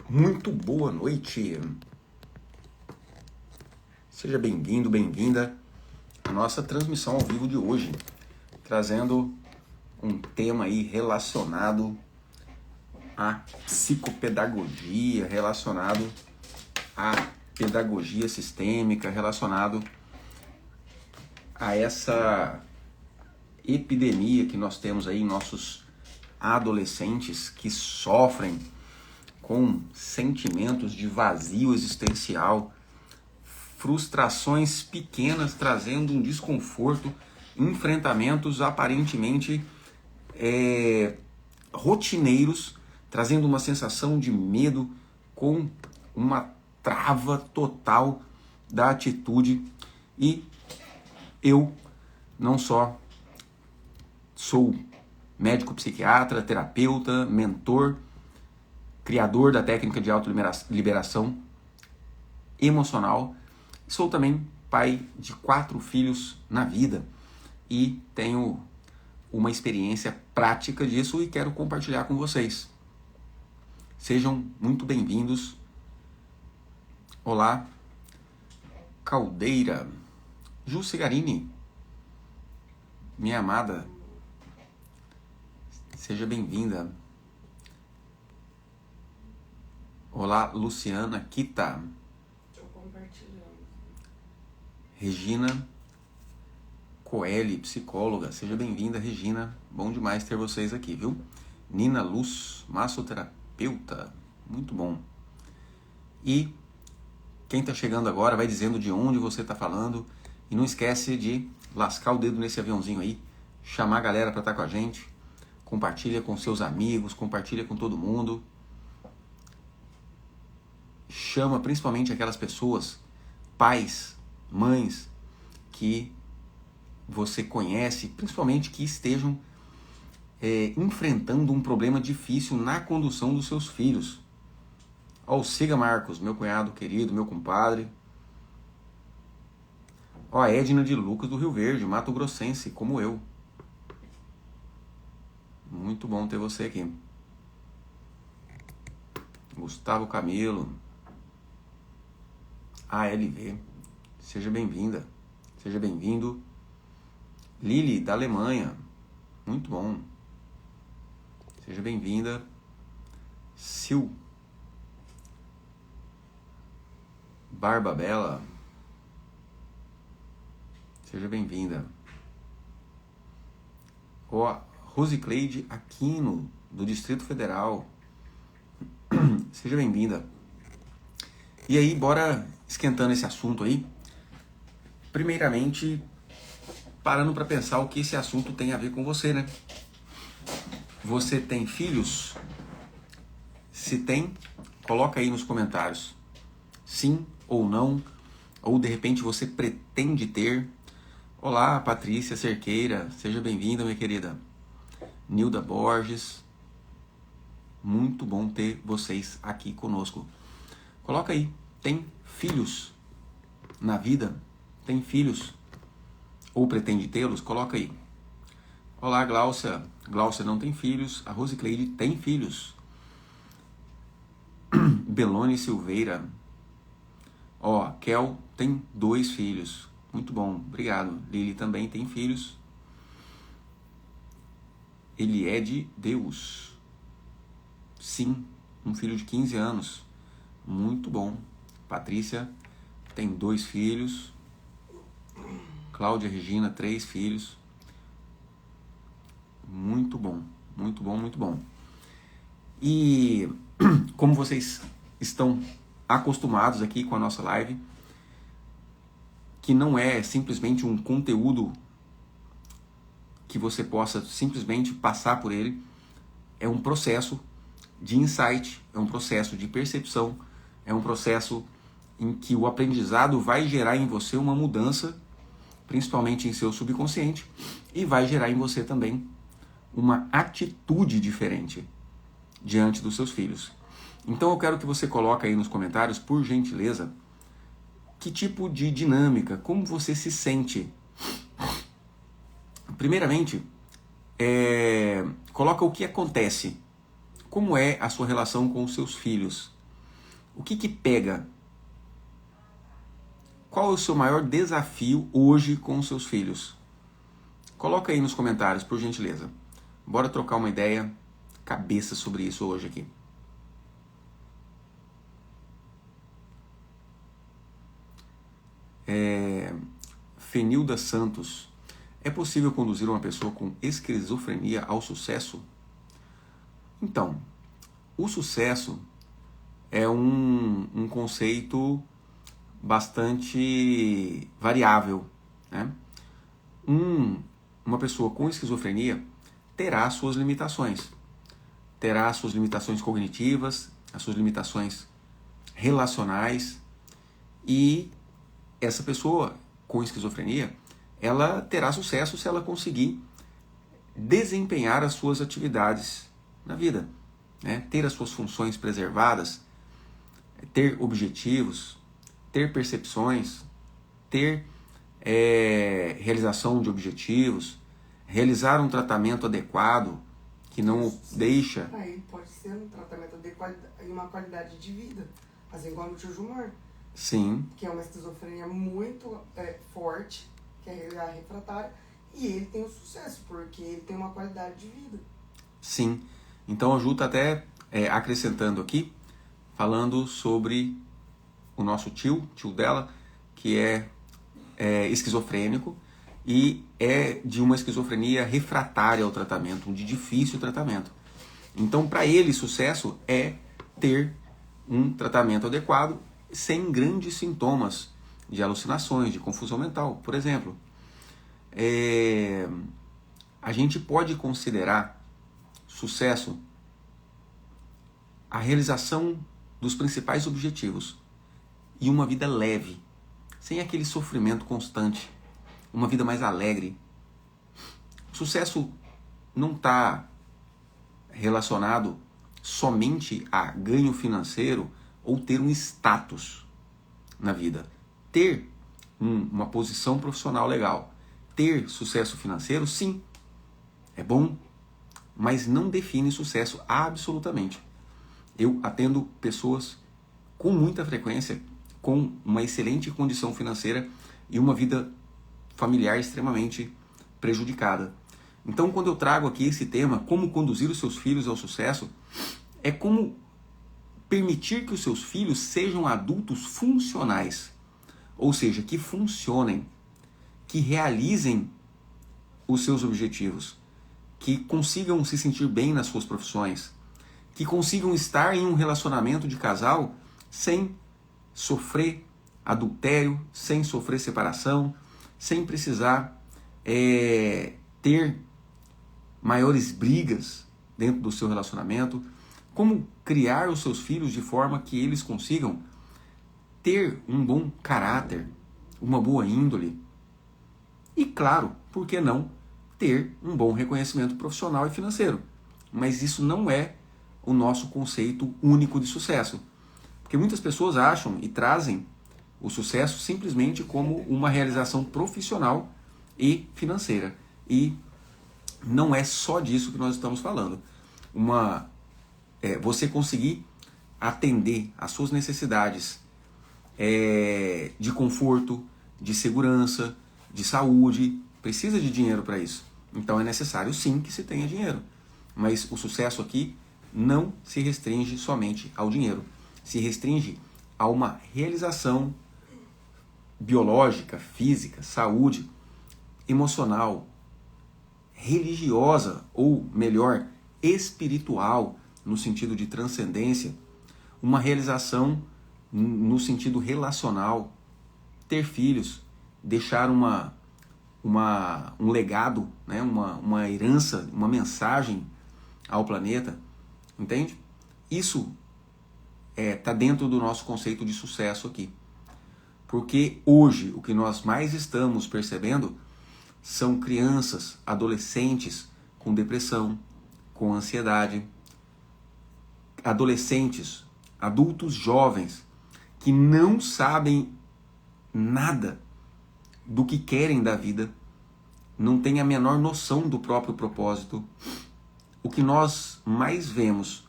Muito boa noite. Seja bem-vindo, bem-vinda à nossa transmissão ao vivo de hoje, trazendo um tema aí relacionado à psicopedagogia, relacionado à pedagogia sistêmica, relacionado a essa epidemia que nós temos aí em nossos adolescentes que sofrem com sentimentos de vazio existencial, frustrações pequenas trazendo um desconforto, enfrentamentos aparentemente rotineiros, trazendo uma sensação de medo com uma trava total da atitude. E eu não só sou médico psiquiatra, terapeuta, mentor, criador da técnica de autoliberação emocional, sou também pai de 4 filhos na vida e tenho uma experiência prática disso e quero compartilhar com vocês. Sejam muito bem-vindos. Olá, Caldeira, Ju Cigarini, minha amada, seja bem-vinda. Olá, Luciana Kita. Estou compartilhando. Regina Coelho, psicóloga. Seja bem-vinda, Regina. Bom demais ter vocês aqui, viu? Nina Luz, massoterapeuta. Muito bom. E quem está chegando agora vai dizendo de onde você está falando. E não esquece de lascar o dedo nesse aviãozinho aí, chamar a galera para estar com a gente. Compartilha com seus amigos, compartilha com todo mundo. Chama principalmente aquelas pessoas, pais, mães, que você conhece, principalmente que estejam enfrentando um problema difícil na condução dos seus filhos. Ó, o Siga Marcos, meu cunhado querido, meu compadre. Ó, a Edna de Lucas do Rio Verde, Mato Grossense, como eu. Muito bom ter você aqui. Gustavo Camilo. ALV. Seja bem-vinda. Seja bem-vindo. Lili, da Alemanha. Muito bom. Seja bem-vinda. Sil. Barba Bela. Seja bem-vinda. Ó, Rosicleide Aquino, do Distrito Federal. Seja bem-vinda. E aí, bora esquentando esse assunto aí. Primeiramente, parando para pensar o que esse assunto tem a ver com você, né? Você tem filhos? Se tem, coloca aí nos comentários. Sim ou não, ou de repente você pretende ter. Olá, Patrícia Cerqueira, seja bem-vinda, minha querida. Nilda Borges, muito bom ter vocês aqui conosco. Coloca aí, tem filhos na vida? Tem filhos? Ou pretende tê-los? Coloca aí. Olá, Gláucia. Gláucia não tem filhos. A Rosicleide tem filhos. Belone Silveira. Ó, Kel tem 2 filhos. Muito bom, obrigado. Lili também tem filhos. Ele é de Deus. Sim, um filho de 15 anos. Muito bom. Patrícia tem 2 filhos. Cláudia Regina, 3 filhos. Muito bom, muito bom, muito bom. E como vocês estão acostumados aqui com a nossa live, que não é simplesmente um conteúdo que você possa simplesmente passar por ele, é um processo de insight, é um processo de percepção, é um processo em que o aprendizado vai gerar em você uma mudança, principalmente em seu subconsciente, e vai gerar em você também uma atitude diferente diante dos seus filhos. Então eu quero que você coloque aí nos comentários, por gentileza, que tipo de dinâmica, como você se sente. Primeiramente, coloca o que acontece como é a sua relação com os seus filhos? O que pega? Qual é o seu maior desafio hoje com os seus filhos? Coloca aí nos comentários, por gentileza. Bora trocar uma ideia cabeça sobre isso hoje aqui. Fenilda Santos. É possível conduzir uma pessoa com esquizofrenia ao sucesso? Então, o sucesso é um conceito bastante variável, né? Uma pessoa com esquizofrenia terá suas limitações. Terá suas limitações cognitivas, as suas limitações relacionais, e essa pessoa com esquizofrenia, ela terá sucesso se ela conseguir desempenhar as suas atividades na vida, né? Ter as suas funções preservadas, ter objetivos, ter percepções, ter realização de objetivos, realizar um tratamento adequado que não o deixa... Aí pode ser um tratamento adequado e uma qualidade de vida, assim igual no tio Jumar. Sim. Que é uma esquizofrenia muito forte, que é a refratária, e ele tem o sucesso, porque ele tem uma qualidade de vida. Sim. Então a Ju está até acrescentando aqui, falando sobre o nosso tio dela, que é esquizofrênico e é de uma esquizofrenia refratária ao tratamento, de difícil tratamento. Então, para ele, sucesso é ter um tratamento adequado sem grandes sintomas de alucinações, de confusão mental. Por exemplo, a gente pode considerar sucesso a realização dos principais objetivos e uma vida leve, sem aquele sofrimento constante, uma vida mais alegre. O sucesso não está relacionado somente a ganho financeiro ou ter um status na vida. Ter uma posição profissional legal, ter sucesso financeiro, sim, é bom, mas não define sucesso absolutamente. Eu atendo pessoas com muita frequência, com uma excelente condição financeira e uma vida familiar extremamente prejudicada. Então, quando eu trago aqui esse tema, como conduzir os seus filhos ao sucesso, é como permitir que os seus filhos sejam adultos funcionais, ou seja, que funcionem, que realizem os seus objetivos, que consigam se sentir bem nas suas profissões, que consigam estar em um relacionamento de casal sem sofrer adultério, sem sofrer separação, sem precisar ter maiores brigas dentro do seu relacionamento. Como criar os seus filhos de forma que eles consigam ter um bom caráter, uma boa índole e, claro, por que não, ter um bom reconhecimento profissional e financeiro. Mas isso não é o nosso conceito único de sucesso. Porque muitas pessoas acham e trazem o sucesso simplesmente como uma realização profissional e financeira. E não é só disso que nós estamos falando. Você conseguir atender às suas necessidades de conforto, de segurança, de saúde, precisa de dinheiro para isso. Então é necessário sim que se tenha dinheiro. Mas o sucesso aqui não se restringe somente ao dinheiro. Se restringe a uma realização biológica, física, saúde, emocional, religiosa, ou melhor, espiritual, no sentido de transcendência, uma realização no sentido relacional, ter filhos, deixar um legado, né? uma herança, uma mensagem ao planeta, entende? Isso está dentro do nosso conceito de sucesso aqui. Porque hoje o que nós mais estamos percebendo são crianças, adolescentes com depressão, com ansiedade, adolescentes, adultos jovens que não sabem nada do que querem da vida, não têm a menor noção do próprio propósito. O que nós mais vemos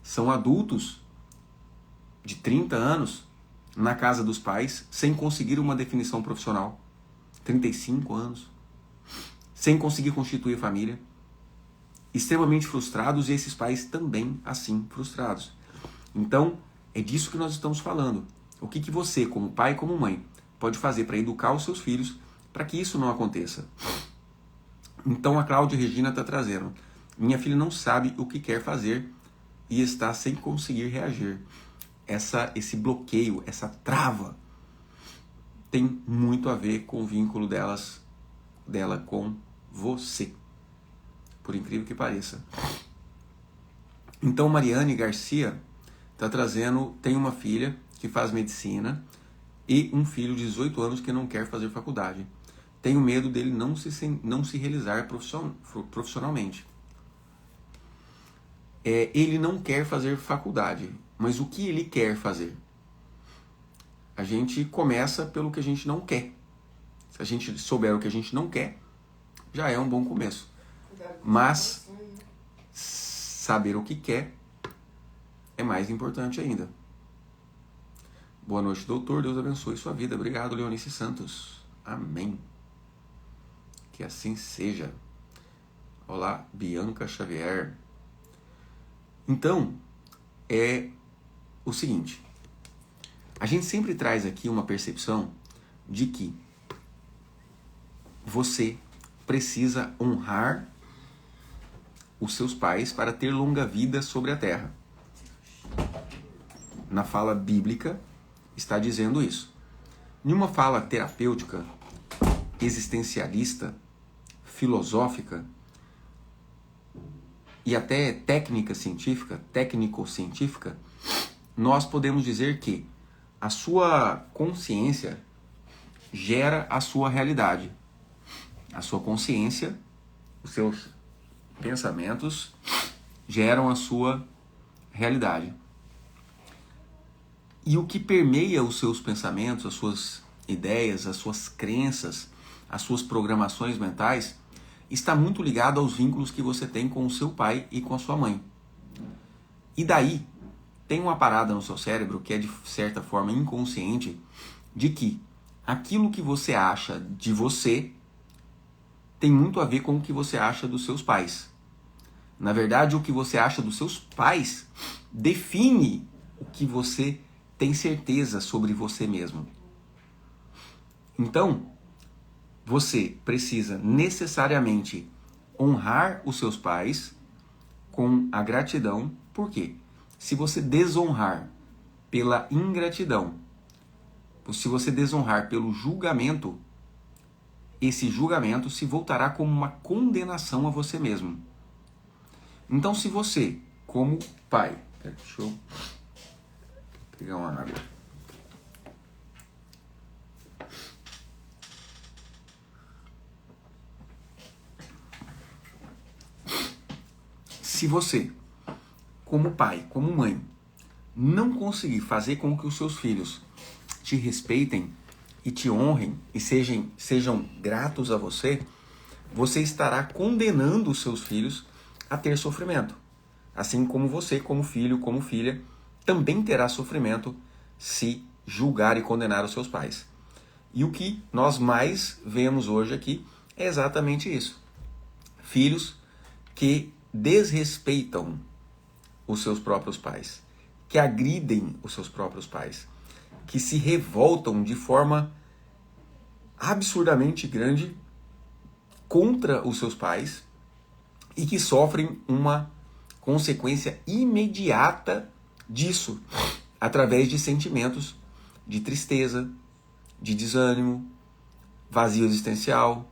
São adultos de 30 anos na casa dos pais, sem conseguir uma definição profissional. 35 anos. Sem conseguir constituir família. Extremamente frustrados, e esses pais também assim frustrados. Então, é disso que nós estamos falando. O que você, como pai e como mãe, pode fazer para educar os seus filhos para que isso não aconteça? Então a Cláudia Regina está trazendo: minha filha não sabe o que quer fazer e está sem conseguir reagir. Esse bloqueio, essa trava, tem muito a ver com o vínculo dela com você. Por incrível que pareça. Então Mariane Garcia está trazendo: tem uma filha que faz medicina e um filho de 18 anos que não quer fazer faculdade. Tenho medo dele não se realizar profissionalmente. Ele não quer fazer faculdade, mas o que ele quer fazer? A gente começa pelo que a gente não quer. Se a gente souber o que a gente não quer, já é um bom começo. Mas saber o que quer é mais importante ainda. Boa noite, doutor. Deus abençoe sua vida. Obrigado, Leonice Santos. Amém. Que assim seja. Olá, Bianca Xavier. Então, é o seguinte. A gente sempre traz aqui uma percepção de que você precisa honrar os seus pais para ter longa vida sobre a terra. Na fala bíblica está dizendo isso. Em uma fala terapêutica, existencialista, filosófica e até técnico-científica, nós podemos dizer que a sua consciência gera a sua realidade. A sua consciência, os seus pensamentos geram a sua realidade. E o que permeia os seus pensamentos, as suas ideias, as suas crenças, as suas programações mentais, está muito ligado aos vínculos que você tem com o seu pai e com a sua mãe. E daí, tem uma parada no seu cérebro que é de certa forma inconsciente, de que aquilo que você acha de você tem muito a ver com o que você acha dos seus pais. Na verdade, o que você acha dos seus pais define o que você tem certeza sobre você mesmo. Então, você precisa necessariamente honrar os seus pais com a gratidão. Por quê? Se você desonrar pela ingratidão, se você desonrar pelo julgamento, esse julgamento se voltará como uma condenação a você mesmo. Então, se você, como pai... Deixa eu pegar uma água. Se você, como pai, como mãe, não conseguir fazer com que os seus filhos te respeitem e te honrem e sejam gratos a você, você estará condenando os seus filhos a ter sofrimento. Assim como você, como filho, como filha, também terá sofrimento se julgar e condenar os seus pais. E o que nós mais vemos hoje aqui é exatamente isso. Filhos que desrespeitam os seus próprios pais, que agridem os seus próprios pais, que se revoltam de forma absurdamente grande contra os seus pais e que sofrem uma consequência imediata disso, através de sentimentos de tristeza, de desânimo, vazio existencial,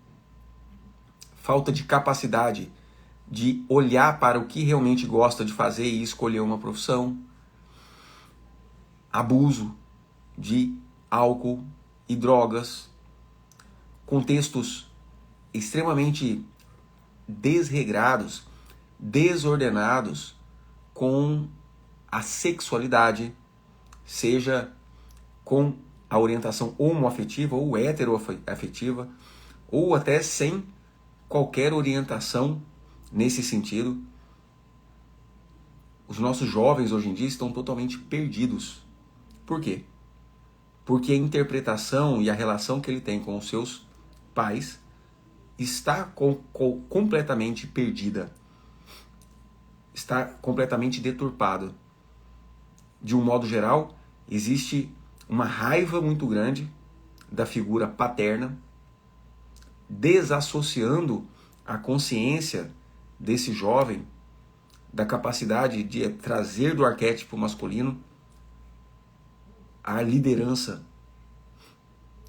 falta de capacidade de olhar para o que realmente gosta de fazer e escolher uma profissão, abuso de álcool e drogas, contextos extremamente desregrados, desordenados com a sexualidade, seja com a orientação homoafetiva ou heteroafetiva, ou até sem qualquer orientação nesse sentido. os nossos jovens hoje em dia estão totalmente perdidos. Por quê? Porque a interpretação e a relação que ele tem com os seus pais está completamente perdida. Está completamente deturpado. De um modo geral, existe uma raiva muito grande da figura paterna, desassociando a consciência desse jovem da capacidade de trazer do arquétipo masculino a liderança,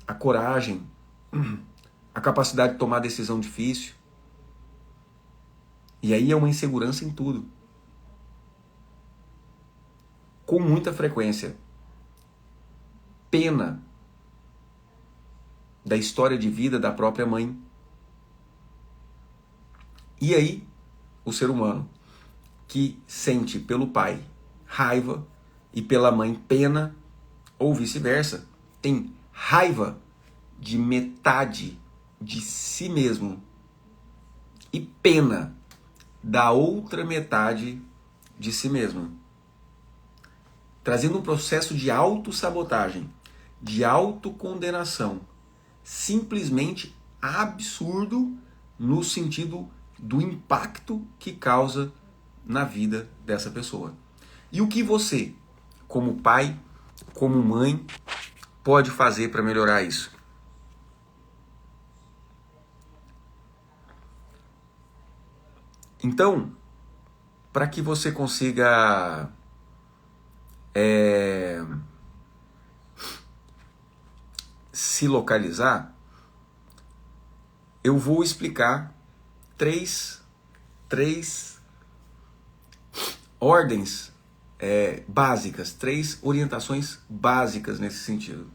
a coragem, a capacidade de tomar decisão difícil. E aí é uma insegurança em tudo. Com muita frequência, pena da história de vida da própria mãe. E aí, o ser humano que sente pelo pai raiva e pela mãe pena, ou vice-versa, tem raiva de metade de si mesmo e pena da outra metade de si mesmo, trazendo um processo de autossabotagem, de autocondenação, simplesmente absurdo no sentido do impacto que causa na vida dessa pessoa. E o que você, como pai, como mãe, pode fazer para melhorar isso? Então, para que você consiga se localizar, eu vou explicar três ordens básicas, 3 orientações básicas nesse sentido.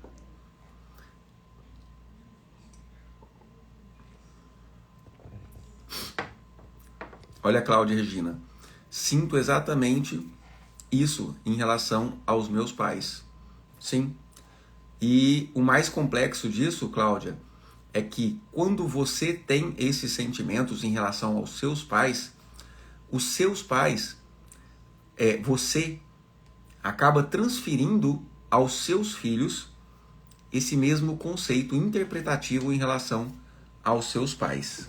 Olha, Cláudia e Regina, sinto exatamente isso em relação aos meus pais. Sim. E o mais complexo disso, Cláudia, é que quando você tem esses sentimentos em relação aos seus pais, os seus pais, você acaba transferindo aos seus filhos esse mesmo conceito interpretativo em relação aos seus pais.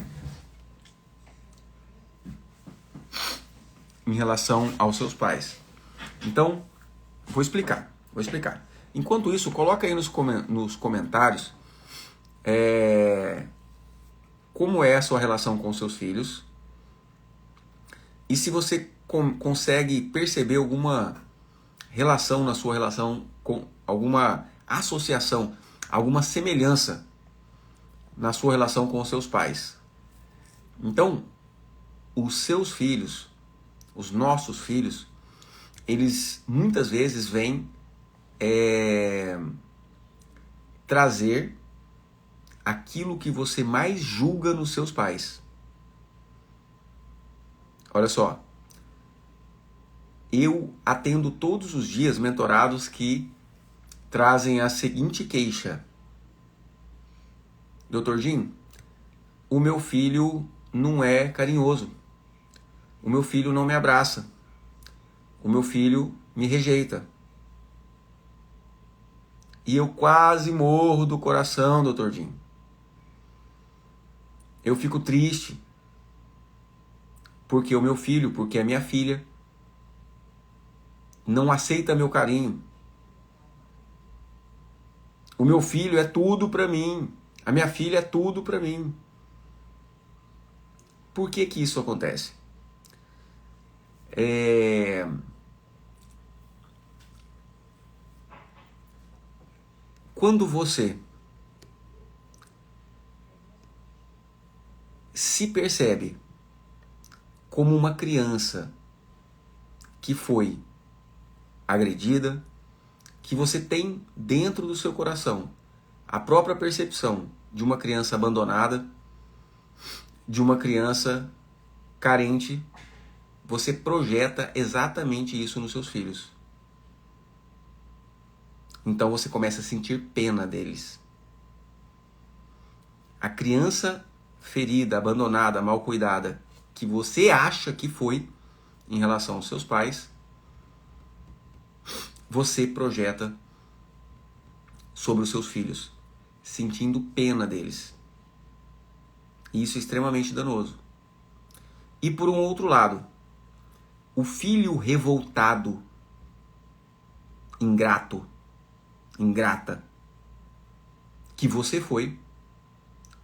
Em relação aos seus pais. Então, vou explicar. Enquanto isso, coloca aí nos comentários como é a sua relação com os seus filhos e se você consegue perceber alguma relação na sua relação, com alguma associação, alguma semelhança na sua relação com os seus pais. Então, os seus filhos, os nossos filhos, eles muitas vezes vêm trazer aquilo que você mais julga nos seus pais. Olha só, eu atendo todos os dias mentorados que trazem a seguinte queixa: Dr. Jim, o meu filho não é carinhoso, o meu filho não me abraça, o meu filho me rejeita. E eu quase morro do coração, Dr. Jim. Eu fico triste porque o meu filho, porque a minha filha não aceita meu carinho. O meu filho é tudo para mim. A minha filha é tudo para mim. Por que que isso acontece? Quando você se percebe como uma criança que foi agredida, que você tem dentro do seu coração a própria percepção de uma criança abandonada, de uma criança carente, você projeta exatamente isso nos seus filhos. Então você começa a sentir pena deles. A criança ferida, abandonada, mal cuidada, que você acha que foi em relação aos seus pais, você projeta sobre os seus filhos, sentindo pena deles. E isso é extremamente danoso. E por um outro lado, o filho revoltado, ingrato, ingrata, que você foi,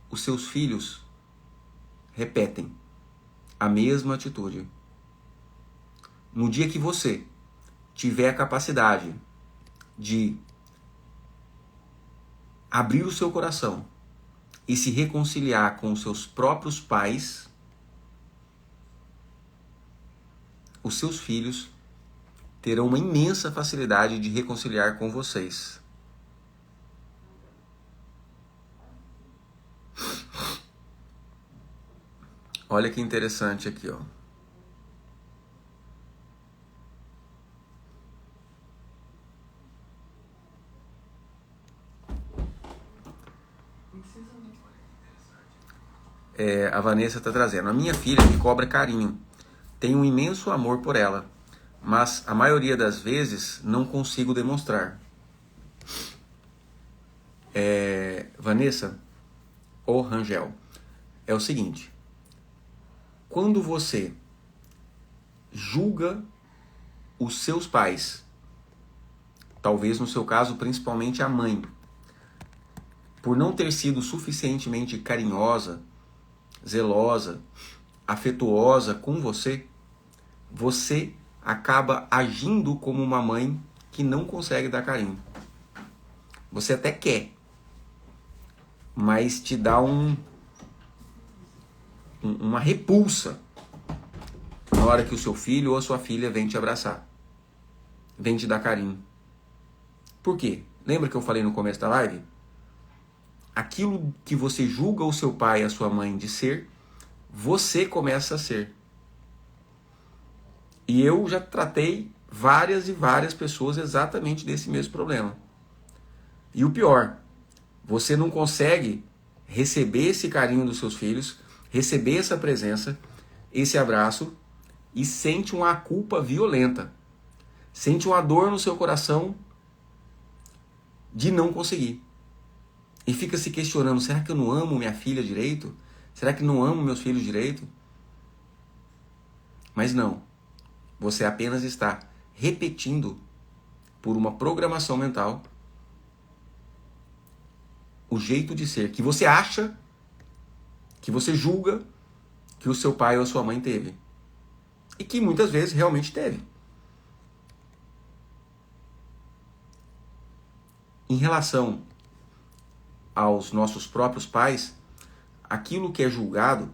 os seus filhos repetem a mesma atitude. No dia que você tiver a capacidade de abrir o seu coração e se reconciliar com os seus próprios pais, os seus filhos terão uma imensa facilidade de reconciliar com vocês. Olha que interessante aqui, ó. A Vanessa está trazendo. A minha filha me cobra carinho. Tenho um imenso amor por ela, mas a maioria das vezes não consigo demonstrar. Vanessa ou Rangel, é o seguinte: quando você julga os seus pais, talvez no seu caso principalmente a mãe, por não ter sido suficientemente carinhosa, zelosa, afetuosa com você, você acaba agindo como uma mãe que não consegue dar carinho. Você até quer, mas te dá uma repulsa na hora que o seu filho ou a sua filha vem te abraçar, vem te dar carinho. Por quê? Lembra que eu falei no começo da live? Aquilo que você julga o seu pai e a sua mãe de ser, você começa a ser. E eu já tratei várias e várias pessoas exatamente desse mesmo problema. E o pior, você não consegue receber esse carinho dos seus filhos, receber essa presença, esse abraço, e sente uma culpa violenta. Sente uma dor no seu coração de não conseguir. E fica se questionando, será que eu não amo minha filha direito? Será que não amo meus filhos direito? Mas não. Você apenas está repetindo por uma programação mental o jeito de ser que você acha, que você julga que o seu pai ou a sua mãe teve. E que muitas vezes realmente teve. Em relação aos nossos próprios pais, aquilo que é julgado,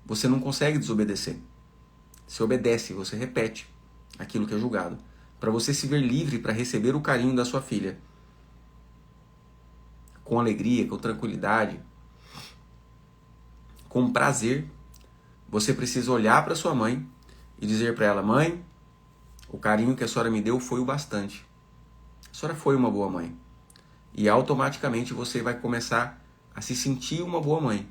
você não consegue desobedecer. Você obedece, você repete aquilo que é julgado, para você se ver livre para receber o carinho da sua filha. Com alegria, com tranquilidade, com prazer, você precisa olhar para sua mãe e dizer para ela: mãe, o carinho que a senhora me deu foi o bastante. A senhora foi uma boa mãe. E automaticamente você vai começar a se sentir uma boa mãe.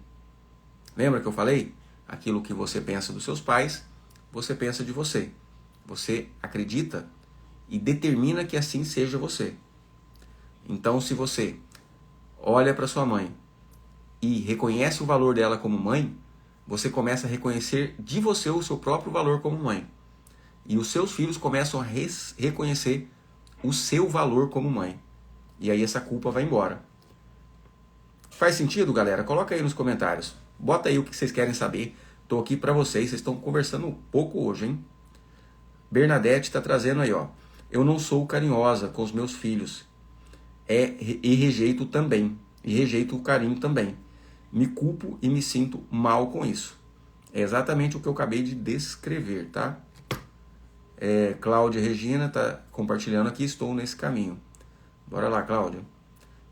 Lembra que eu falei? Aquilo que você pensa dos seus pais, você pensa de você. Você acredita e determina que assim seja você. Então, se você olha para sua mãe e reconhece o valor dela como mãe, você começa a reconhecer de você o seu próprio valor como mãe. E os seus filhos começam a reconhecer o seu valor como mãe. E aí essa culpa vai embora. Faz sentido, galera? Coloca aí nos comentários. Bota aí o que vocês querem saber. Tô aqui para vocês. Vocês estão conversando um pouco hoje, hein? Bernadette está trazendo aí, ó. Eu não sou carinhosa com os meus filhos. E rejeito também. E rejeito o carinho também. Me culpo e me sinto mal com isso. É exatamente o que eu acabei de descrever, tá? Cláudia Regina está compartilhando aqui. Estou nesse caminho. Bora lá, Cláudia.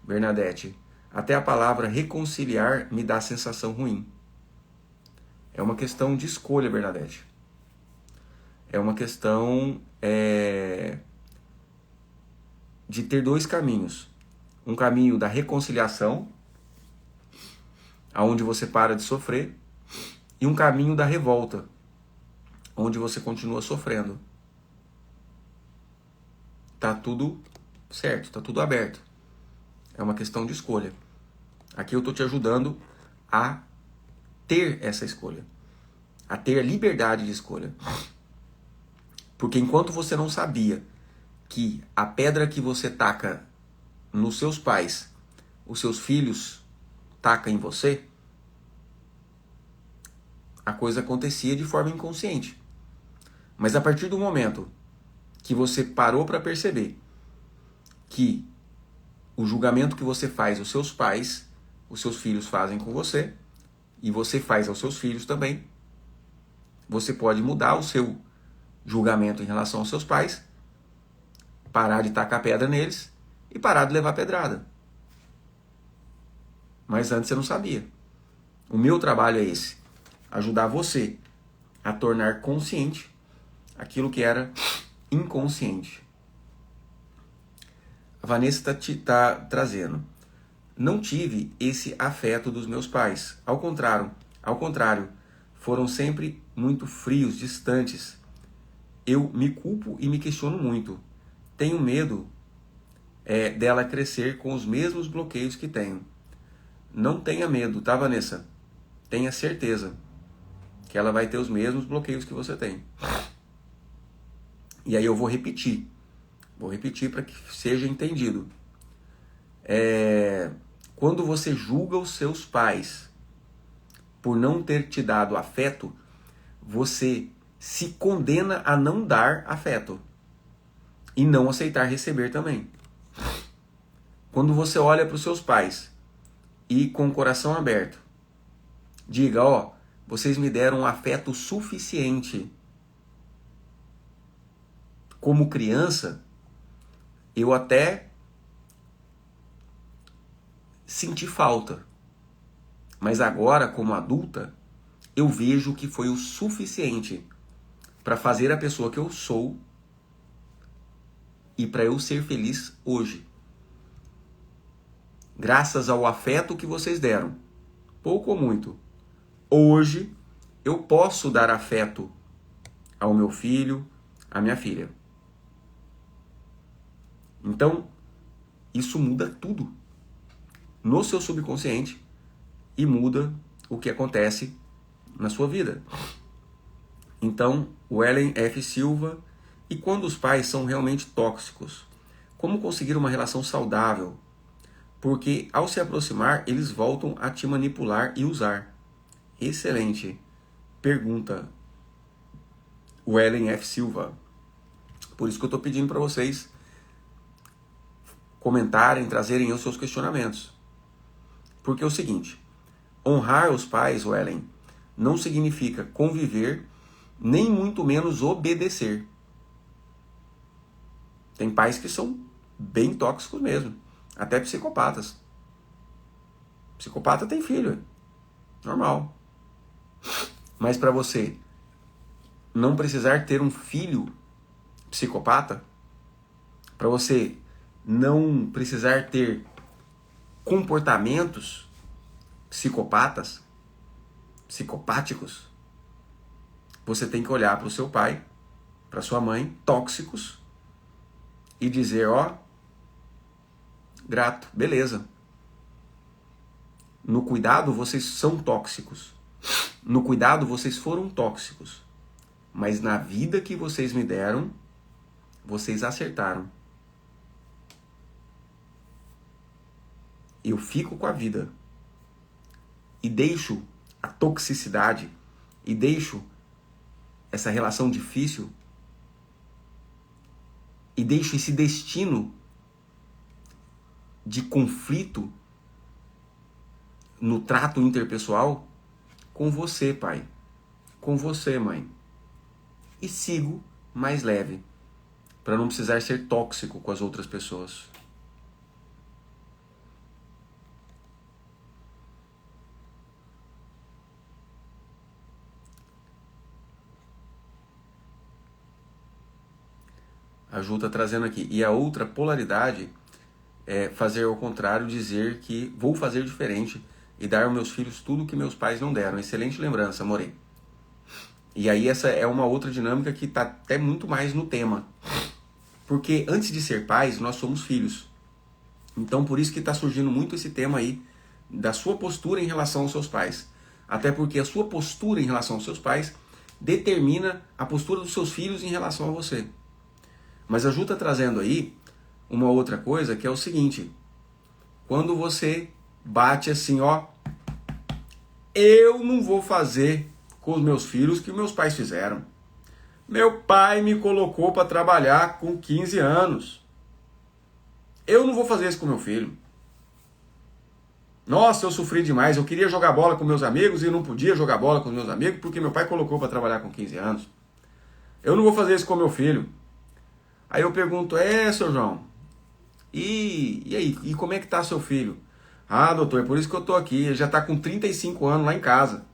Bernadette. Até a palavra reconciliar me dá sensação ruim. É uma questão de escolha, Bernadette. É uma questão de ter dois caminhos. Um caminho da reconciliação, onde você para de sofrer, e um caminho da revolta, onde você continua sofrendo. tá tudo certo, tá tudo aberto. É uma questão de escolha. Aqui eu tô te ajudando a ter essa escolha, a ter a liberdade de escolha. Porque enquanto você não sabia que a pedra que você taca nos seus pais, os seus filhos tacam em você, a coisa acontecia de forma inconsciente. Mas a partir do momento que você parou para perceber que o julgamento que você faz aos seus pais, os seus filhos fazem com você, e você faz aos seus filhos também, você pode mudar o seu julgamento em relação aos seus pais, parar de tacar pedra neles e parar de levar pedrada. Mas antes você não sabia. O meu trabalho é esse: ajudar você a tornar consciente aquilo que era inconsciente. A Vanessa tá trazendo: não tive esse afeto dos meus pais. Ao contrário, foram sempre muito frios, distantes. Eu me culpo e me questiono muito. Tenho medo dela crescer com os mesmos bloqueios que tenho. Não tenha medo, tá, Vanessa? Tenha certeza que ela vai ter os mesmos bloqueios que você tem. E aí eu vou repetir para que seja entendido. Quando você julga os seus pais por não ter te dado afeto, você se condena a não dar afeto e não aceitar receber também. Quando você olha para os seus pais e com o coração aberto, diga: ó, vocês me deram um afeto suficiente. Como criança, eu até senti falta, mas agora, como adulta, eu vejo que foi o suficiente para fazer a pessoa que eu sou e para eu ser feliz hoje. Graças ao afeto que vocês deram, pouco ou muito, hoje eu posso dar afeto ao meu filho, à minha filha. Então, isso muda tudo no seu subconsciente e muda o que acontece na sua vida. Então, o Ellen F. Silva: e quando os pais são realmente tóxicos, como conseguir uma relação saudável? Porque ao se aproximar, eles voltam a te manipular e usar. Excelente pergunta, o Ellen F. Silva. Por isso que eu estou pedindo para vocês comentarem, trazerem os seus questionamentos. Porque é o seguinte: honrar os pais, o Ellen, não significa conviver, nem muito menos obedecer. Tem pais que são bem tóxicos mesmo, até psicopatas. Psicopata tem filho, normal. Mas para você não precisar ter um filho psicopata, para você não precisar ter comportamentos psicopáticos, você tem que olhar para o seu pai, para sua mãe, tóxicos, e dizer: ó, grato, beleza. No cuidado vocês são tóxicos. No cuidado vocês foram tóxicos. Mas na vida que vocês me deram, vocês acertaram. Eu fico com a vida. E deixo a toxicidade, e deixo essa relação difícil, e deixo esse destino de conflito no trato interpessoal com você, pai, com você, mãe. E sigo mais leve, para não precisar ser tóxico com as outras pessoas. A Ju está trazendo aqui. E a outra polaridade é fazer ao contrário, dizer que vou fazer diferente e dar aos meus filhos tudo que meus pais não deram. Excelente lembrança, Morei. E aí essa é uma outra dinâmica que está até muito mais no tema. Porque antes de ser pais, nós somos filhos. Então por isso que está surgindo muito esse tema aí da sua postura em relação aos seus pais. Até porque a sua postura em relação aos seus pais determina a postura dos seus filhos em relação a você. Mas a Ju está trazendo aí uma outra coisa que é o seguinte: quando você bate assim, ó, eu não vou fazer com os meus filhos o que meus pais fizeram. Meu pai me colocou para trabalhar com 15 anos. Eu não vou fazer isso com meu filho. Nossa, eu sofri demais. Eu queria jogar bola com meus amigos e não podia jogar bola com meus amigos porque meu pai colocou para trabalhar com 15 anos. Eu não vou fazer isso com meu filho. Aí eu pergunto, seu João, e aí? E como é que tá seu filho? Ah, doutor, é por isso que eu tô aqui. Ele já tá com 35 anos lá em casa.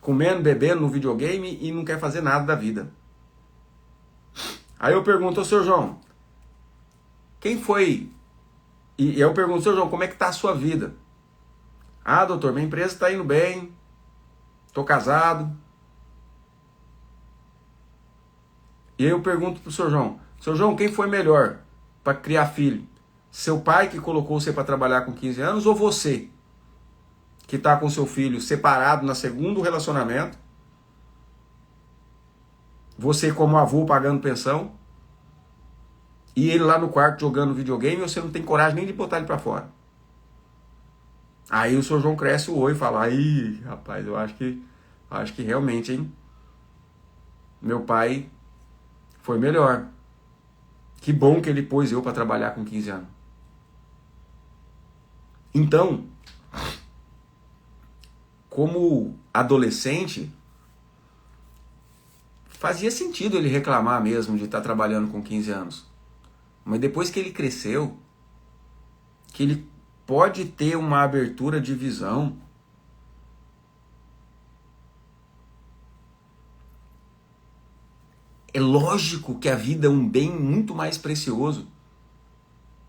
Comendo, bebendo no videogame e não quer fazer nada da vida. Aí eu pergunto, seu João, quem foi? E eu pergunto, seu João, como é que tá a sua vida? Ah, doutor, minha empresa está indo bem, tô casado. E aí eu pergunto pro seu João, quem foi melhor para criar filho? Seu pai que colocou você para trabalhar com 15 anos ou você que está com seu filho separado na segundo relacionamento? Você como avô pagando pensão? E ele lá no quarto jogando videogame e você não tem coragem nem de botar ele para fora. Aí o seu João cresce o olho e fala, aí rapaz, eu acho que realmente, hein? Meu pai foi melhor. Que bom que ele pôs eu para trabalhar com 15 anos. Então, como adolescente, fazia sentido ele reclamar mesmo de estar trabalhando com 15 anos. Mas depois que ele cresceu, que ele pode ter uma abertura de visão, é lógico que a vida é um bem muito mais precioso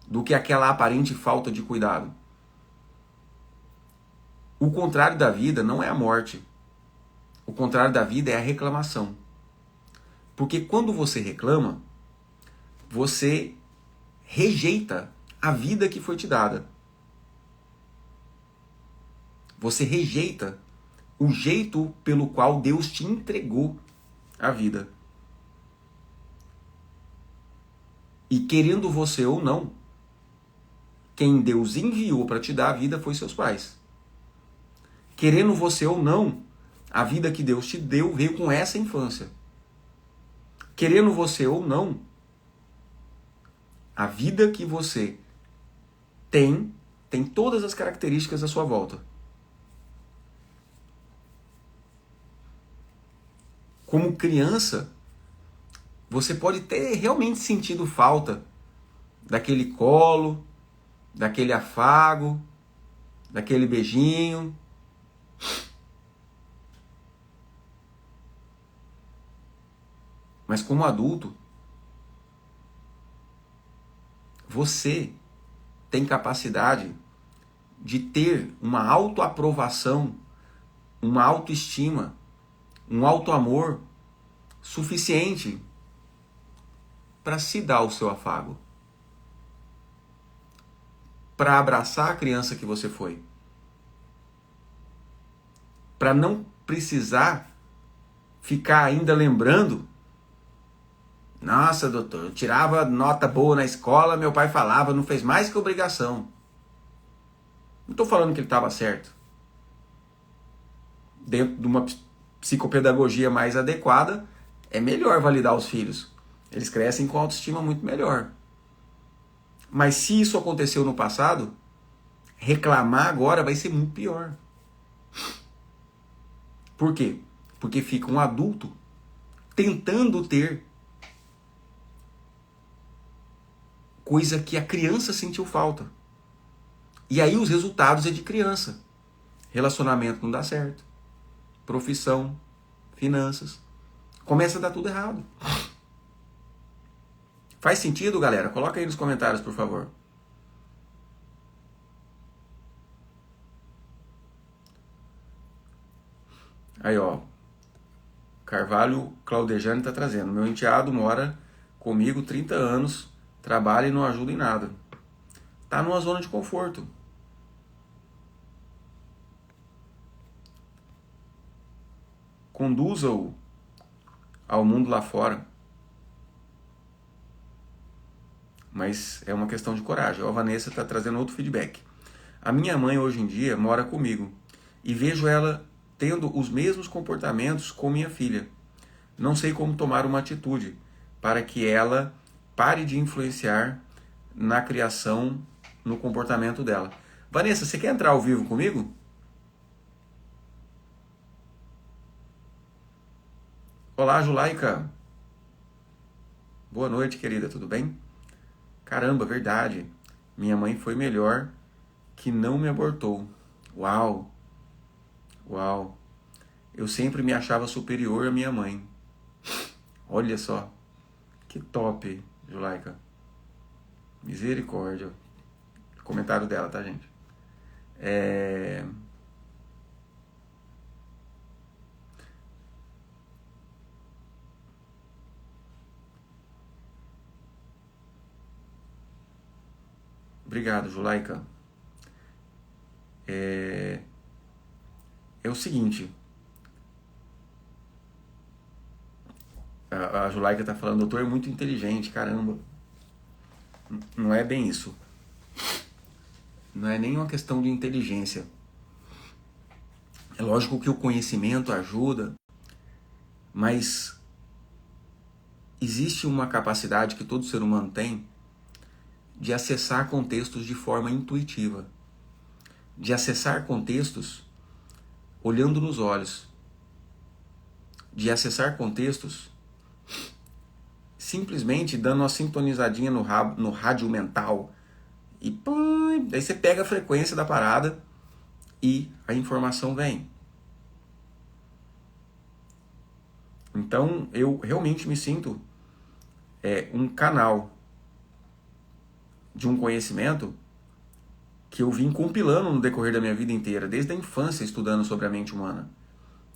do que aquela aparente falta de cuidado. O contrário da vida não é a morte. O contrário da vida é a reclamação. Porque quando você reclama, você rejeita a vida que foi te dada. Você rejeita o jeito pelo qual Deus te entregou a vida. E querendo você ou não, quem Deus enviou para te dar a vida foi seus pais. Querendo você ou não, a vida que Deus te deu veio com essa infância. Querendo você ou não, a vida que você tem todas as características à sua volta. Como criança, você pode ter realmente sentido falta daquele colo, daquele afago, daquele beijinho. Mas como adulto, você tem capacidade de ter uma autoaprovação, uma autoestima, um autoamor suficiente para se dar o seu afago, para abraçar a criança que você foi, para não precisar ficar ainda lembrando, nossa, doutor, eu tirava nota boa na escola, meu pai falava, não fez mais que obrigação. Não estou falando que ele estava certo. Dentro de uma psicopedagogia mais adequada, é melhor validar os filhos. Eles crescem com autoestima muito melhor. Mas se isso aconteceu no passado, reclamar agora vai ser muito pior. Por quê? Porque fica um adulto tentando ter coisa que a criança sentiu falta. E aí os resultados é de criança. Relacionamento não dá certo. Profissão, finanças. Começa a dar tudo errado. Faz sentido, galera? Coloca aí nos comentários, por favor. Aí, ó. Carvalho Claudejane está trazendo. Meu enteado mora comigo 30 anos, trabalha e não ajuda em nada. Está numa zona de conforto. Conduza-o ao mundo lá fora. Mas é uma questão de coragem. A Vanessa está trazendo outro feedback. A minha mãe hoje em dia mora comigo e vejo ela tendo os mesmos comportamentos com minha filha. Não sei como tomar uma atitude para que ela pare de influenciar na criação, no comportamento dela. Vanessa, você quer entrar ao vivo comigo? Olá, Julaika. Boa noite, querida, tudo bem? Caramba, verdade. Minha mãe foi melhor que não me abortou. Uau! Uau! Eu sempre me achava superior à minha mãe. Olha só. Que top, Julaika. Misericórdia. Comentário dela, tá, gente? Obrigado, Julaika. É o seguinte. A Julaika tá falando, doutor é muito inteligente, caramba. Não é bem isso. Não é nem uma questão de inteligência. É lógico que o conhecimento ajuda, mas existe uma capacidade que todo ser humano tem de acessar contextos de forma intuitiva. De acessar contextos olhando nos olhos. De acessar contextos simplesmente dando uma sintonizadinha no rádio mental. E pum, daí você pega a frequência da parada e a informação vem. Então eu realmente me sinto um canal de um conhecimento que eu vim compilando no decorrer da minha vida inteira, desde a infância estudando sobre a mente humana.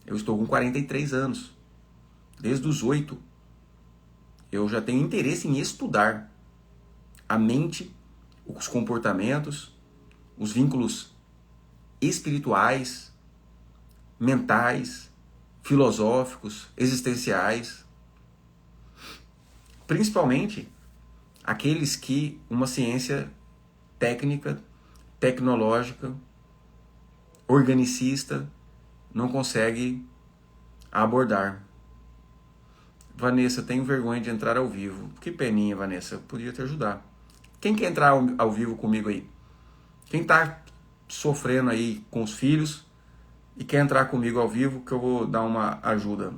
Eu estou com 43 anos. Desde os 8, eu já tenho interesse em estudar a mente, os comportamentos, os vínculos espirituais, mentais, filosóficos, existenciais. Principalmente aqueles que uma ciência técnica, tecnológica, organicista não consegue abordar. Vanessa, tenho vergonha de entrar ao vivo. Que peninha, Vanessa, eu podia te ajudar. Quem quer entrar ao vivo comigo aí? Quem está sofrendo aí com os filhos e quer entrar comigo ao vivo, que eu vou dar uma ajuda.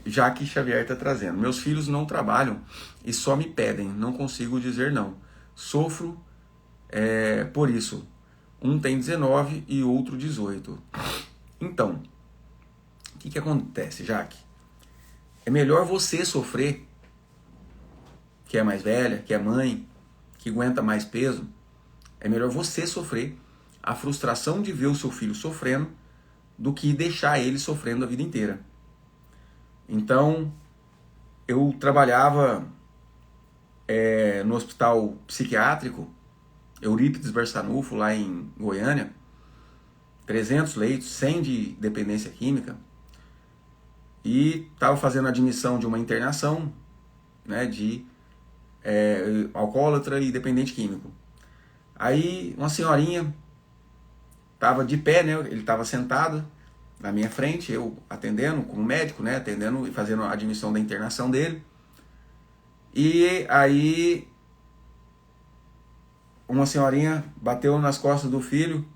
Jaque Xavier está trazendo. Meus filhos não trabalham e só me pedem. Não consigo dizer não. Sofro por isso. Um tem 19 e outro 18. Então, o que acontece, Jaque? É melhor você sofrer, que é mais velha, que é mãe, que aguenta mais peso. É melhor você sofrer a frustração de ver o seu filho sofrendo do que deixar ele sofrendo a vida inteira. Então, eu trabalhava no hospital psiquiátrico, Eurípides Barçanufo, lá em Goiânia, 300 leitos, 100 de dependência química, e estava fazendo a admissão de uma internação, né, de alcoólatra e dependente químico. Aí uma senhorinha estava de pé, né, ele estava sentado na minha frente, eu atendendo como médico, né, atendendo e fazendo a admissão da internação dele. E aí uma senhorinha bateu nas costas do filho.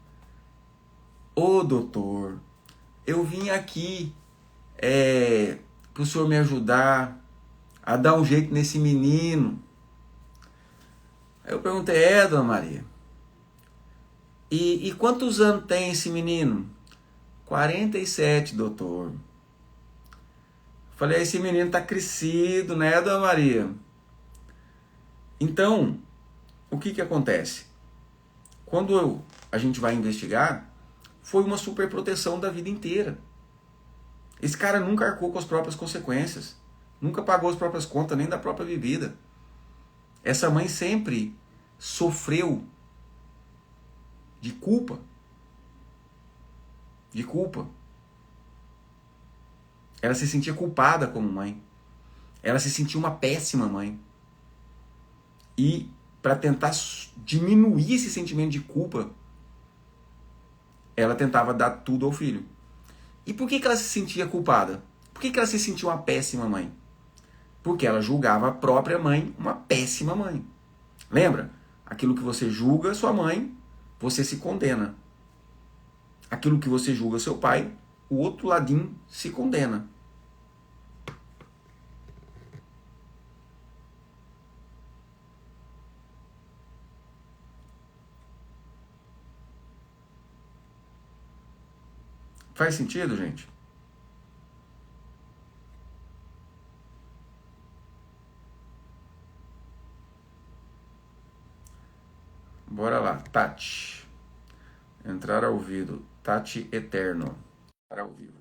Ô doutor, eu vim aqui para o senhor me ajudar a dar um jeito nesse menino. Aí eu perguntei, dona Maria, e quantos anos tem esse menino? 47, doutor. Falei, esse menino tá crescido, né, dona Maria? Então, o que acontece? Quando a gente vai investigar, foi uma superproteção da vida inteira. Esse cara nunca arcou com as próprias consequências. Nunca pagou as próprias contas, nem da própria bebida. Essa mãe sempre sofreu de culpa. De culpa. Ela se sentia culpada como mãe. Ela se sentia uma péssima mãe. E para tentar diminuir esse sentimento de culpa, ela tentava dar tudo ao filho. E por que ela se sentia culpada? Por que ela se sentia uma péssima mãe? Porque ela julgava a própria mãe uma péssima mãe. Lembra? Aquilo que você julga sua mãe, você se condena. Aquilo que você julga seu pai, o outro ladinho se condena. Faz sentido, gente? Bora lá, Tati. Entrar ao vivo. Tati Eterno. Entrar ao vivo.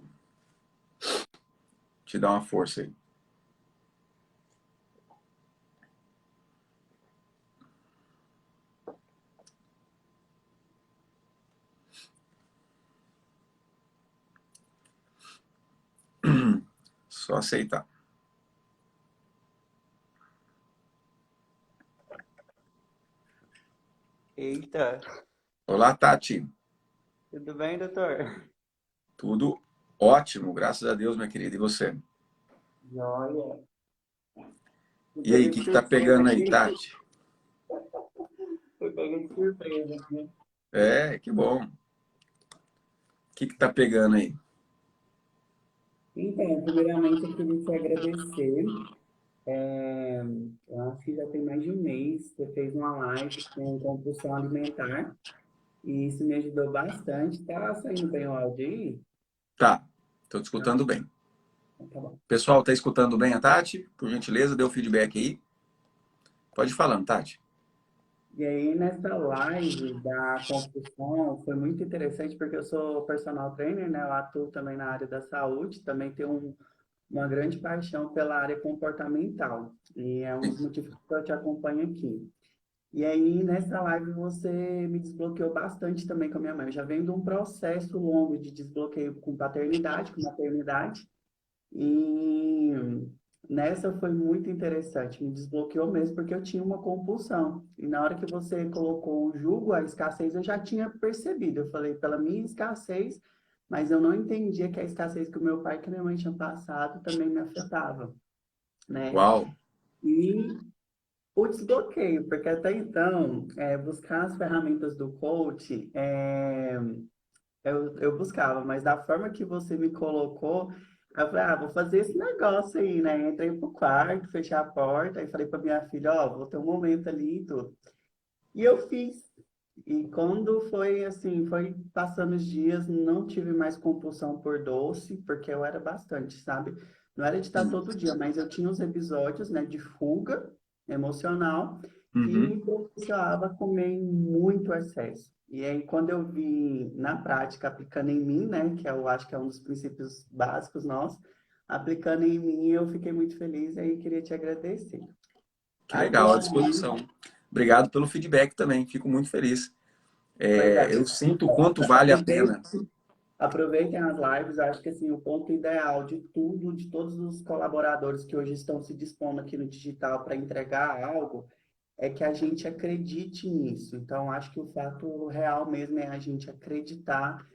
Te dá uma força aí. Só aceitar. Eita, Olá, Tati. tudo bem, doutor? Tudo ótimo, graças a Deus, minha querida. E você? Joia. Fui E aí, o pego que de tá surpresa pegando aí, aqui. Tati? Fui pego de surpresa aqui. É, que bom. O que tá pegando aí? Então, primeiramente eu queria te agradecer. É, eu acho que já tem mais de um mês. Você fez uma live com compulsão alimentar e isso me ajudou bastante. Tá saindo bem o áudio aí? Tá, tô te Tá, escutando bem. então tá bom. Pessoal, tá escutando bem a Tati? Por gentileza, dê o feedback aí. Pode ir falando, Tati. E aí, nessa live da compulsão, foi muito interessante porque eu sou personal trainer, né? Eu atuo também na área da saúde, também tenho uma grande paixão pela área comportamental. E é um dos motivos que eu te acompanho aqui. E aí, nessa live, você me desbloqueou bastante também com a minha mãe. Eu já venho de um processo longo de desbloqueio com paternidade, com maternidade. E nessa foi muito interessante, me desbloqueou mesmo, porque eu tinha uma compulsão. E na hora que você colocou o jugo, a escassez, eu já tinha percebido. Eu falei, pela minha escassez, mas eu não entendia que a escassez que o meu pai e que a minha mãe tinham passado também me afetava, né? Uau, E o desbloqueio, porque até então, buscar as ferramentas do coach, eu buscava, mas da forma que você me colocou, eu falei, ah, vou fazer esse negócio aí, né? Entrei pro quarto, fechei a porta, aí falei pra minha filha, ó, vou ter um momento ali e tudo. E eu fiz. E quando foi assim, foi passando os dias, não tive mais compulsão por doce, porque eu era bastante, sabe? Não era de estar sim. todo dia, mas eu tinha os episódios, né, de fuga emocional que me Uhum. propiciava a comer em muito excesso. E aí, quando eu vi na prática, aplicando em mim, né, que eu acho que é um dos princípios básicos nossos, aplicando em mim, eu fiquei muito feliz e aí queria te agradecer. Que legal, à Atualmente, disposição. Obrigado pelo feedback também, fico muito feliz. pois é, Eu sinto o quanto vale a pena. aproveitem as lives, acho que assim, o ponto ideal de tudo, de todos os colaboradores que hoje estão se dispondo aqui no digital para entregar algo, é que a gente acredite nisso. Então, acho que o fato real mesmo é a gente acreditar,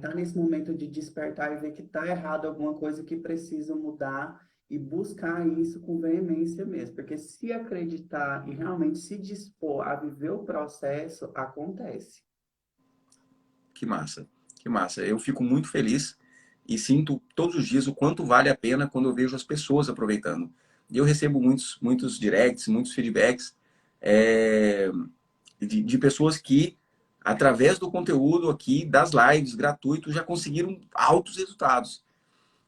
tá nesse momento de despertar e ver que está errado alguma coisa que precisa mudar e buscar isso com veemência mesmo. Porque se acreditar e realmente se dispor a viver o processo, acontece. Que massa, que massa. Eu fico muito feliz e sinto todos os dias o quanto vale a pena quando eu vejo as pessoas aproveitando. E eu recebo muitos directs, muitos feedbacks é, de pessoas que, através do conteúdo aqui, das lives gratuitos, já conseguiram altos resultados.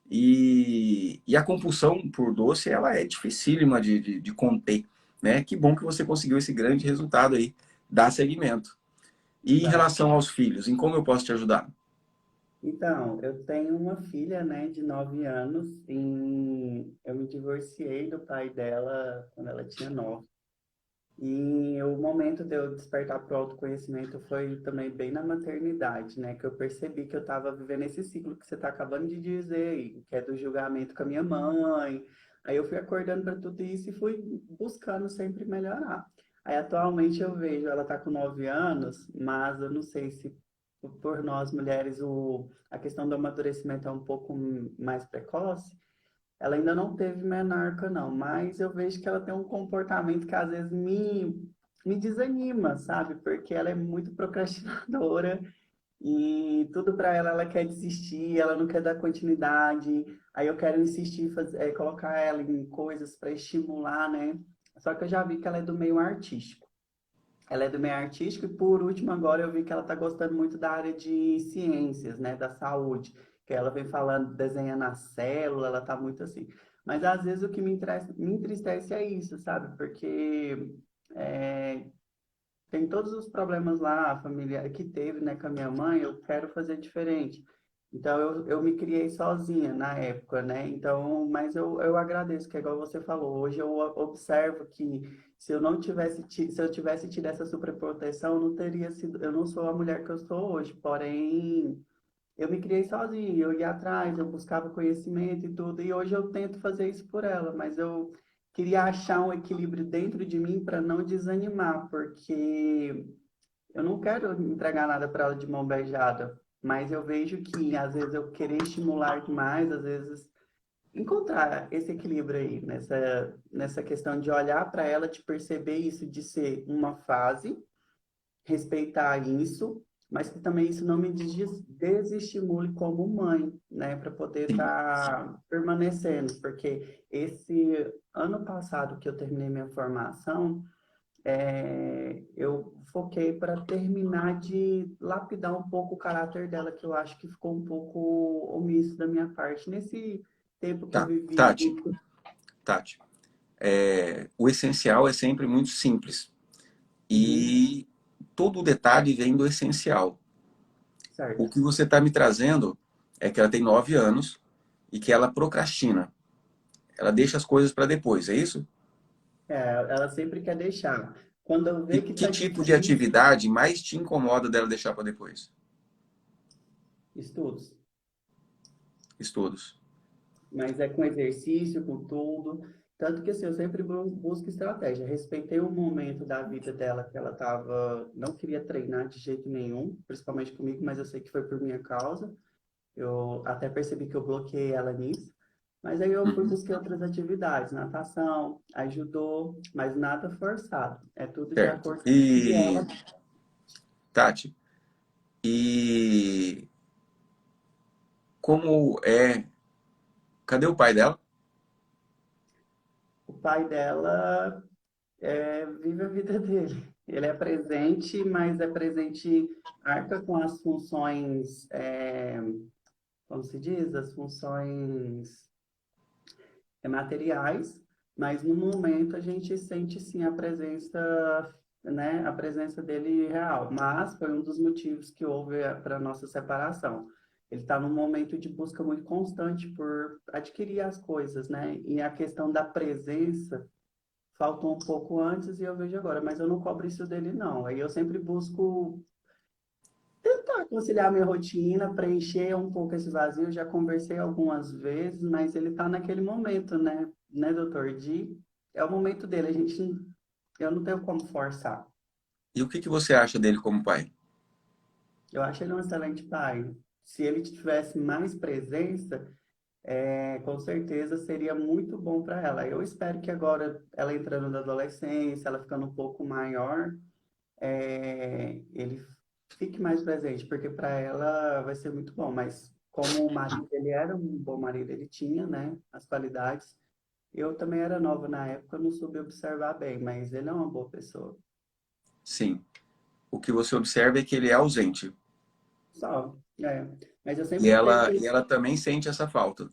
E a compulsão por doce, ela é dificílima de conter, né? Que bom que você conseguiu esse grande resultado aí, dar seguimento. E em Tá? relação aos filhos, em como eu posso te ajudar? Então, eu tenho uma filha, né, de 9 anos e eu me divorciei do pai dela quando ela tinha 9. E o momento de eu despertar para o autoconhecimento foi também bem na maternidade, né? Que eu percebi que eu estava vivendo esse ciclo que você está acabando de dizer aí, que é do julgamento com a minha mãe. Aí eu fui acordando para tudo isso e fui buscando sempre melhorar. Aí atualmente eu vejo, ela está com 9 anos, mas eu não sei se por nós mulheres a questão do amadurecimento é um pouco mais precoce. Ela ainda não teve menarca, não, mas eu vejo que ela tem um comportamento que às vezes me desanima, sabe? Porque ela é muito procrastinadora e tudo para ela ela quer desistir, ela não quer dar continuidade. Aí eu quero insistir, colocar ela em coisas para estimular, né? Só que eu já vi que ela é do meio artístico. Ela é do meio artístico e, por último, agora eu vi que ela está gostando muito da área de ciências, né, da saúde, que ela vem falando, desenhando a célula, ela está muito assim. Mas, às vezes, o que me entristece é isso, sabe? Porque é, tem todos os problemas lá, a família que teve, né, com a minha mãe, eu quero fazer diferente. Então, eu me criei sozinha na época, né? Então, mas eu agradeço, que é igual você falou. Hoje eu observo que se eu não tivesse, se eu tivesse tido essa superproteção, eu não teria sido, eu não sou a mulher que eu sou hoje. Porém, eu me criei sozinha, eu ia atrás, eu buscava conhecimento e tudo, e hoje eu tento fazer isso por ela, mas eu queria achar um equilíbrio dentro de mim para não desanimar, porque eu não quero entregar nada para ela de mão beijada, mas eu vejo que às vezes eu querer estimular demais, às vezes encontrar esse equilíbrio aí, nessa questão de olhar para ela, de perceber isso, de ser uma fase, respeitar isso, mas que também isso não me desestimule como mãe, né, para poder Sim. estar permanecendo, porque esse ano passado que eu terminei minha formação, eu foquei para terminar de lapidar um pouco o caráter dela, que eu acho que ficou um pouco omisso da minha parte nesse tempo que eu Tá, vivi. Tati, Tati. O essencial é sempre muito simples. Uhum, E todo o detalhe vem do essencial. O certo. que você está me trazendo é que ela tem 9 anos e que ela procrastina. Ela deixa as coisas para depois, é isso? É, ela sempre quer deixar. Quando eu E ver que que tá tipo de difícil, atividade mais te incomoda dela deixar para depois? estudos. Estudos. Mas é com exercício, com tudo. Tanto que assim, eu sempre busco estratégia. Respeitei o momento da vida dela que ela tava, não queria treinar de jeito nenhum, principalmente comigo, mas eu sei que foi por minha causa. Eu até percebi que eu bloqueei ela nisso. Mas aí eu fui Uhum. buscar outras atividades, natação, ajudou, mas nada forçado. É tudo de Certo. acordo com o que E, ela. Tati, e como é. Cadê o pai dela? O pai dela vive a vida dele. Ele é presente, mas é presente, arca com as funções, como se diz, as funções materiais, mas no momento a gente sente sim a presença, né, a presença dele real. Mas foi um dos motivos que houve para nossa separação. Ele está num momento de busca muito constante por adquirir as coisas, né? E a questão da presença faltou um pouco antes e eu vejo agora, mas eu não cobro isso dele, não. Aí eu sempre busco tentar conciliar minha rotina, preencher um pouco esse vazio. Eu já conversei algumas vezes, mas ele está naquele momento, né, doutor? É o momento dele, eu não tenho como forçar. E o que você acha dele como pai? Eu acho ele um excelente pai. Se ele tivesse mais presença, com certeza seria muito bom para ela. Eu espero que agora, ela entrando na adolescência, ela ficando um pouco maior, ele fique mais presente, porque para ela vai ser muito bom. Mas como o marido ele era um bom marido, ele tinha, né, as qualidades. Eu também era nova na época, eu não soube observar bem, mas ele é uma boa pessoa. Sim. O que você observa é que ele é ausente. Só, Mas eu E sempre ela, tento. e ela também sente essa falta.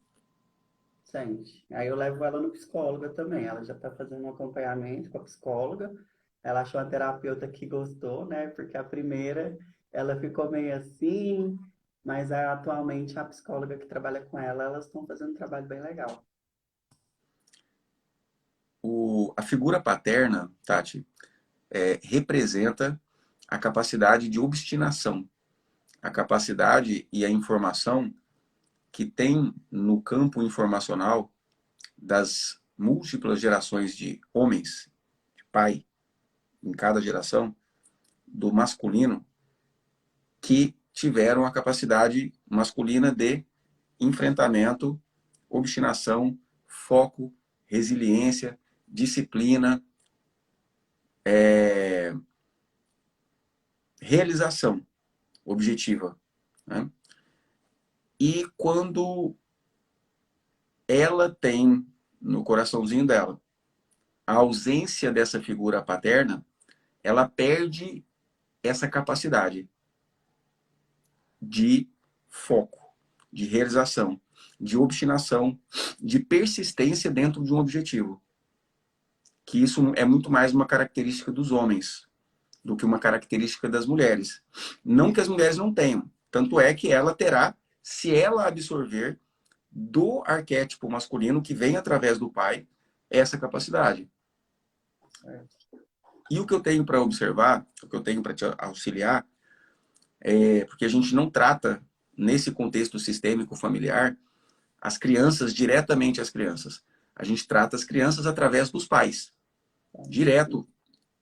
Sente. Aí eu levo ela no psicóloga também. Ela já está fazendo um acompanhamento com a psicóloga. Ela achou uma terapeuta que gostou, né? Porque a primeira, ela ficou meio assim, mas atualmente a psicóloga que trabalha com ela, elas estão fazendo um trabalho bem legal. A figura paterna, Tati, representa a capacidade de obstinação, a capacidade e a informação que tem no campo informacional das múltiplas gerações de homens, de pai, em cada geração, do masculino, que tiveram a capacidade masculina de enfrentamento, obstinação, foco, resiliência, disciplina, realização objetiva. Né? E quando ela tem no coraçãozinho dela a ausência dessa figura paterna, ela perde essa capacidade de foco, de realização, de obstinação, de persistência dentro de um objetivo. Que isso é muito mais uma característica dos homens do que uma característica das mulheres. Não que as mulheres não tenham, tanto é que ela terá, se ela absorver do arquétipo masculino que vem através do pai, essa capacidade. E o que eu tenho para observar, o que eu tenho para te auxiliar, porque a gente não trata, nesse contexto sistêmico familiar, as crianças diretamente as crianças. A gente trata as crianças através dos pais. Direto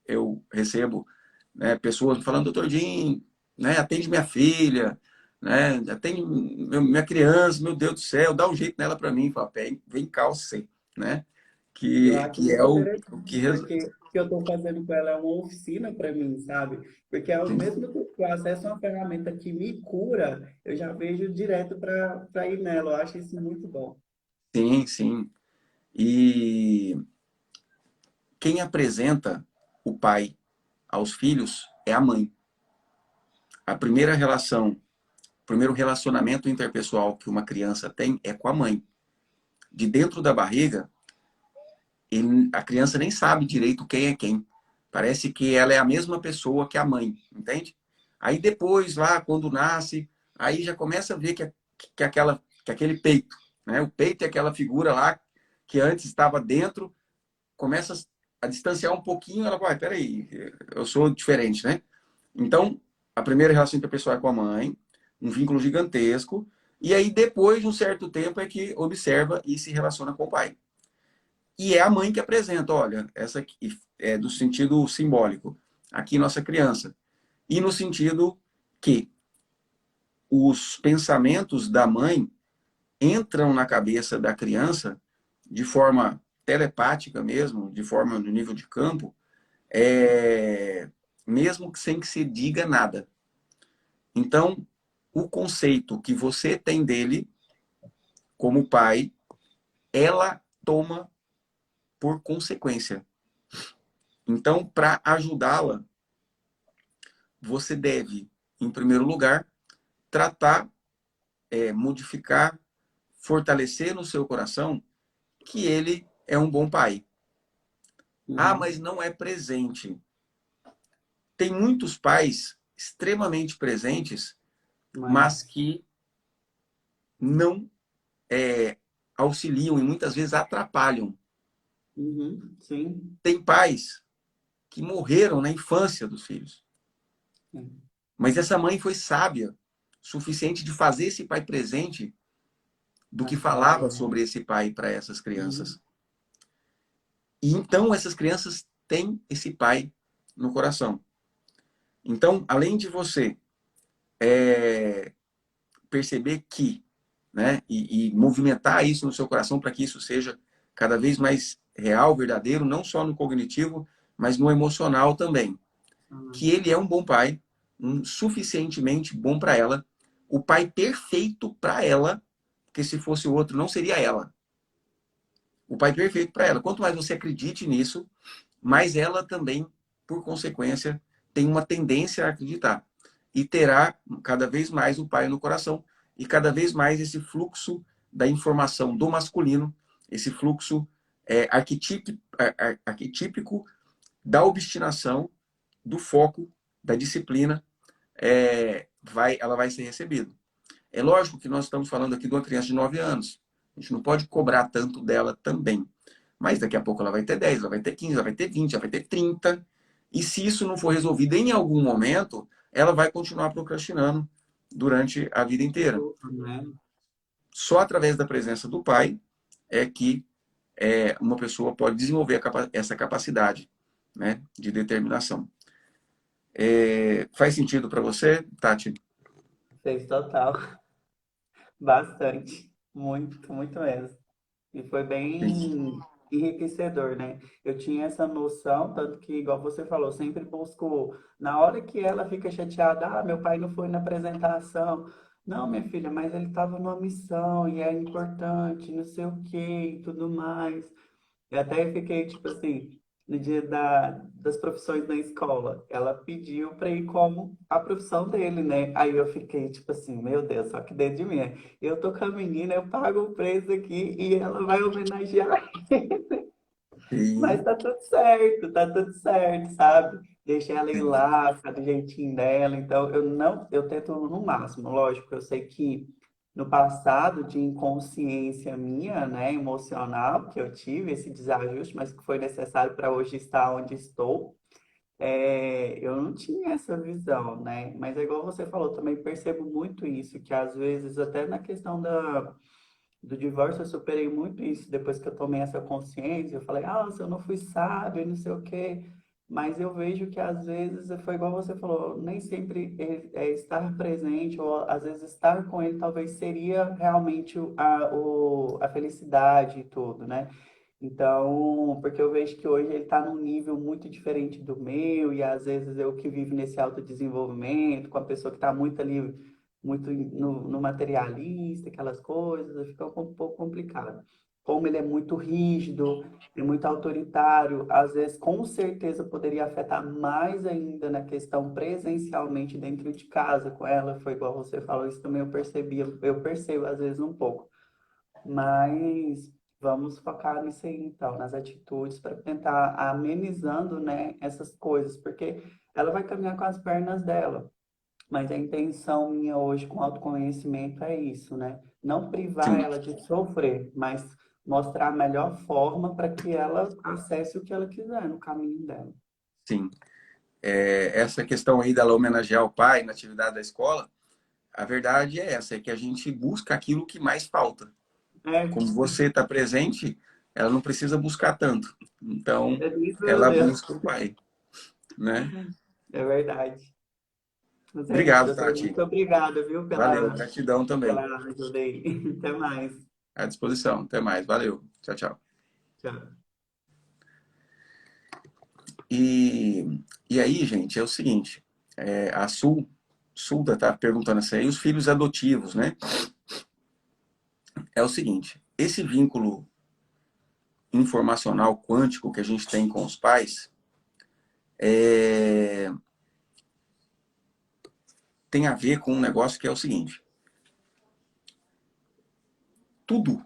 eu recebo, né, pessoas falando, doutor Jim, né, atende minha filha, né, atende minha criança, meu Deus do céu, dá um jeito nela para mim. Fala, vem cá você, né? Eu acho Que é muito o interessante, que porque o que eu estou fazendo com ela é uma oficina para mim, sabe? Porque ao mesmo tempo que eu acesso a uma ferramenta que me cura, eu já vejo direto para ir nela. Eu acho isso muito bom. sim, sim. E quem apresenta o pai aos filhos é a mãe. A primeira relação, o primeiro relacionamento interpessoal que uma criança tem é com a mãe. De dentro da barriga, a criança nem sabe direito quem é quem. Parece que ela é a mesma pessoa que a mãe, entende? Aí depois, lá, quando nasce, aí já começa a ver que aquele peito, né? O peito é aquela figura lá que antes estava dentro, começa a distanciar um pouquinho, ela vai, peraí, eu sou diferente, né? Então, a primeira relação interpessoal é com a mãe, um vínculo gigantesco, e aí depois de um certo tempo é que observa e se relaciona com o pai. E é a mãe que apresenta, olha, essa aqui é do sentido simbólico, aqui nossa criança. E no sentido que os pensamentos da mãe entram na cabeça da criança de forma telepática mesmo, de forma no nível de campo, mesmo sem que se diga nada. Então, o conceito que você tem dele como pai, ela toma por consequência. Então, para ajudá-la, você deve, em primeiro lugar, tratar, modificar, fortalecer no seu coração que ele é um bom pai. Ah, Uhum. mas não é presente. Tem muitos pais extremamente presentes, mas Mas, que não auxiliam e muitas vezes atrapalham. uhum, sim. Tem pais que morreram na infância dos filhos, Sim. mas essa mãe foi sábia o suficiente de fazer esse pai presente do que falava Naquela. sobre esse pai para essas Uhum. crianças. E então essas crianças têm esse pai no coração. Então, além de você perceber que, né, e movimentar isso no seu coração para que isso seja cada vez mais real, verdadeiro, não só no cognitivo, mas no emocional também. Que ele é um bom pai, um suficientemente bom para ela, o pai perfeito para ela, porque se fosse o outro não seria ela. O pai perfeito para ela. Quanto mais você acredite nisso, mais ela também, por consequência, tem uma tendência a acreditar. E terá cada vez mais o pai no coração e cada vez mais esse fluxo da informação do masculino, esse fluxo arquetípico da obstinação, do foco, da disciplina, ela vai ser recebida. É lógico que nós estamos falando aqui de uma criança de 9 anos. A gente não pode cobrar tanto dela também. Mas daqui a pouco ela vai ter 10, ela vai ter 15, ela vai ter 20, ela vai ter 30. E se isso não for resolvido em algum momento, ela vai continuar procrastinando durante a vida inteira. Né? Só através da presença do pai é que uma pessoa pode desenvolver essa capacidade, né, de determinação. Faz sentido para você, Tati? Fez total. Bastante. Muito, muito mesmo. E foi Sim. bem enriquecedor, né? Eu tinha essa noção, tanto que, igual você falou, sempre busco, na hora que ela fica chateada, ah, meu pai não foi na apresentação. Não, minha filha, mas ele estava numa missão e é importante, não sei o quê e tudo mais. Eu até fiquei, tipo assim, no dia das profissões na escola, ela pediu para ir como a profissão dele, né? Aí eu fiquei, tipo assim, meu Deus, só que dentro de mim, eu tô com a menina, eu pago o preço aqui e ela vai homenagear. Mas Sim. tá tudo certo, sabe? Deixa ela ir lá, ficar do jeitinho dela. Então, eu não, eu tento no máximo, lógico, eu sei que no passado, de inconsciência minha, né, emocional, que eu tive esse desajuste, mas que foi necessário para hoje estar onde estou, eu não tinha essa visão, né? Mas é igual você falou, também percebo muito isso, que às vezes, até na questão do divórcio, eu superei muito isso depois que eu tomei essa consciência. Eu falei, ah, se eu não fui sábio, não sei o quê. Mas eu vejo que às vezes foi igual você falou, nem sempre estar presente, ou às vezes estar com ele talvez seria realmente a felicidade e tudo, né? Então, porque eu vejo que hoje ele está num nível muito diferente do meu, e às vezes eu que vivo nesse autodesenvolvimento, com a pessoa que está muito ali, muito no materialista, aquelas coisas, fica um pouco complicado. Como ele é muito rígido, é muito autoritário, às vezes com certeza poderia afetar mais ainda na questão presencialmente dentro de casa com ela, foi igual você falou, isso também eu percebi, eu percebo às vezes um pouco. Mas vamos focar nisso aí, então, nas atitudes, para tentar amenizando, né, essas coisas, porque ela vai caminhar com as pernas dela. Mas a intenção minha hoje com autoconhecimento é isso, né? Não privar Sim, ela de sofrer, mas mostrar a melhor forma para que ela acesse o que ela quiser no caminho dela. sim. Essa questão aí dela homenagear o pai na atividade da escola, a verdade é essa, é que a gente busca aquilo que mais falta. É, Como você está presente, ela não precisa buscar tanto. Então, é isso ela mesmo. busca o pai, né? É verdade. Mas é isso, Obrigado, doutor. Tati. Muito obrigado, viu, Valeu, gratidão pela também. ajuda aí. Até mais. À disposição. Até mais. Valeu. Tchau, tchau. Tchau. E aí, gente, é o seguinte, a Sulda está perguntando assim, aí os filhos adotivos, né? É o seguinte, esse vínculo informacional quântico que a gente tem com os pais tem a ver com um negócio que é o seguinte, tudo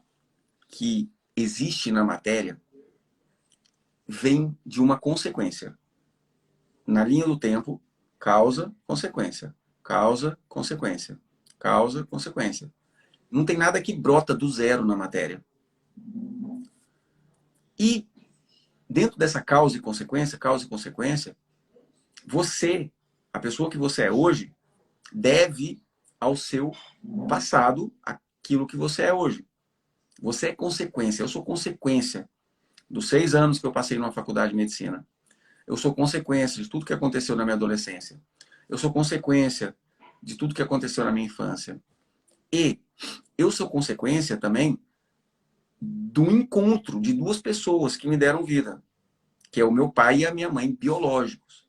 que existe na matéria vem de uma consequência. Na linha do tempo, causa, consequência. Causa, consequência. Causa, consequência. Não tem nada que brota do zero na matéria. E dentro dessa causa e consequência, você, a pessoa que você é hoje, deve ao seu passado aquilo que você é hoje. Você é consequência, eu sou consequência dos 6 anos que eu passei numa faculdade de medicina. Eu sou consequência de tudo que aconteceu na minha adolescência. Eu sou consequência de tudo que aconteceu na minha infância. E eu sou consequência também do encontro de duas pessoas que me deram vida, que é o meu pai e a minha mãe biológicos.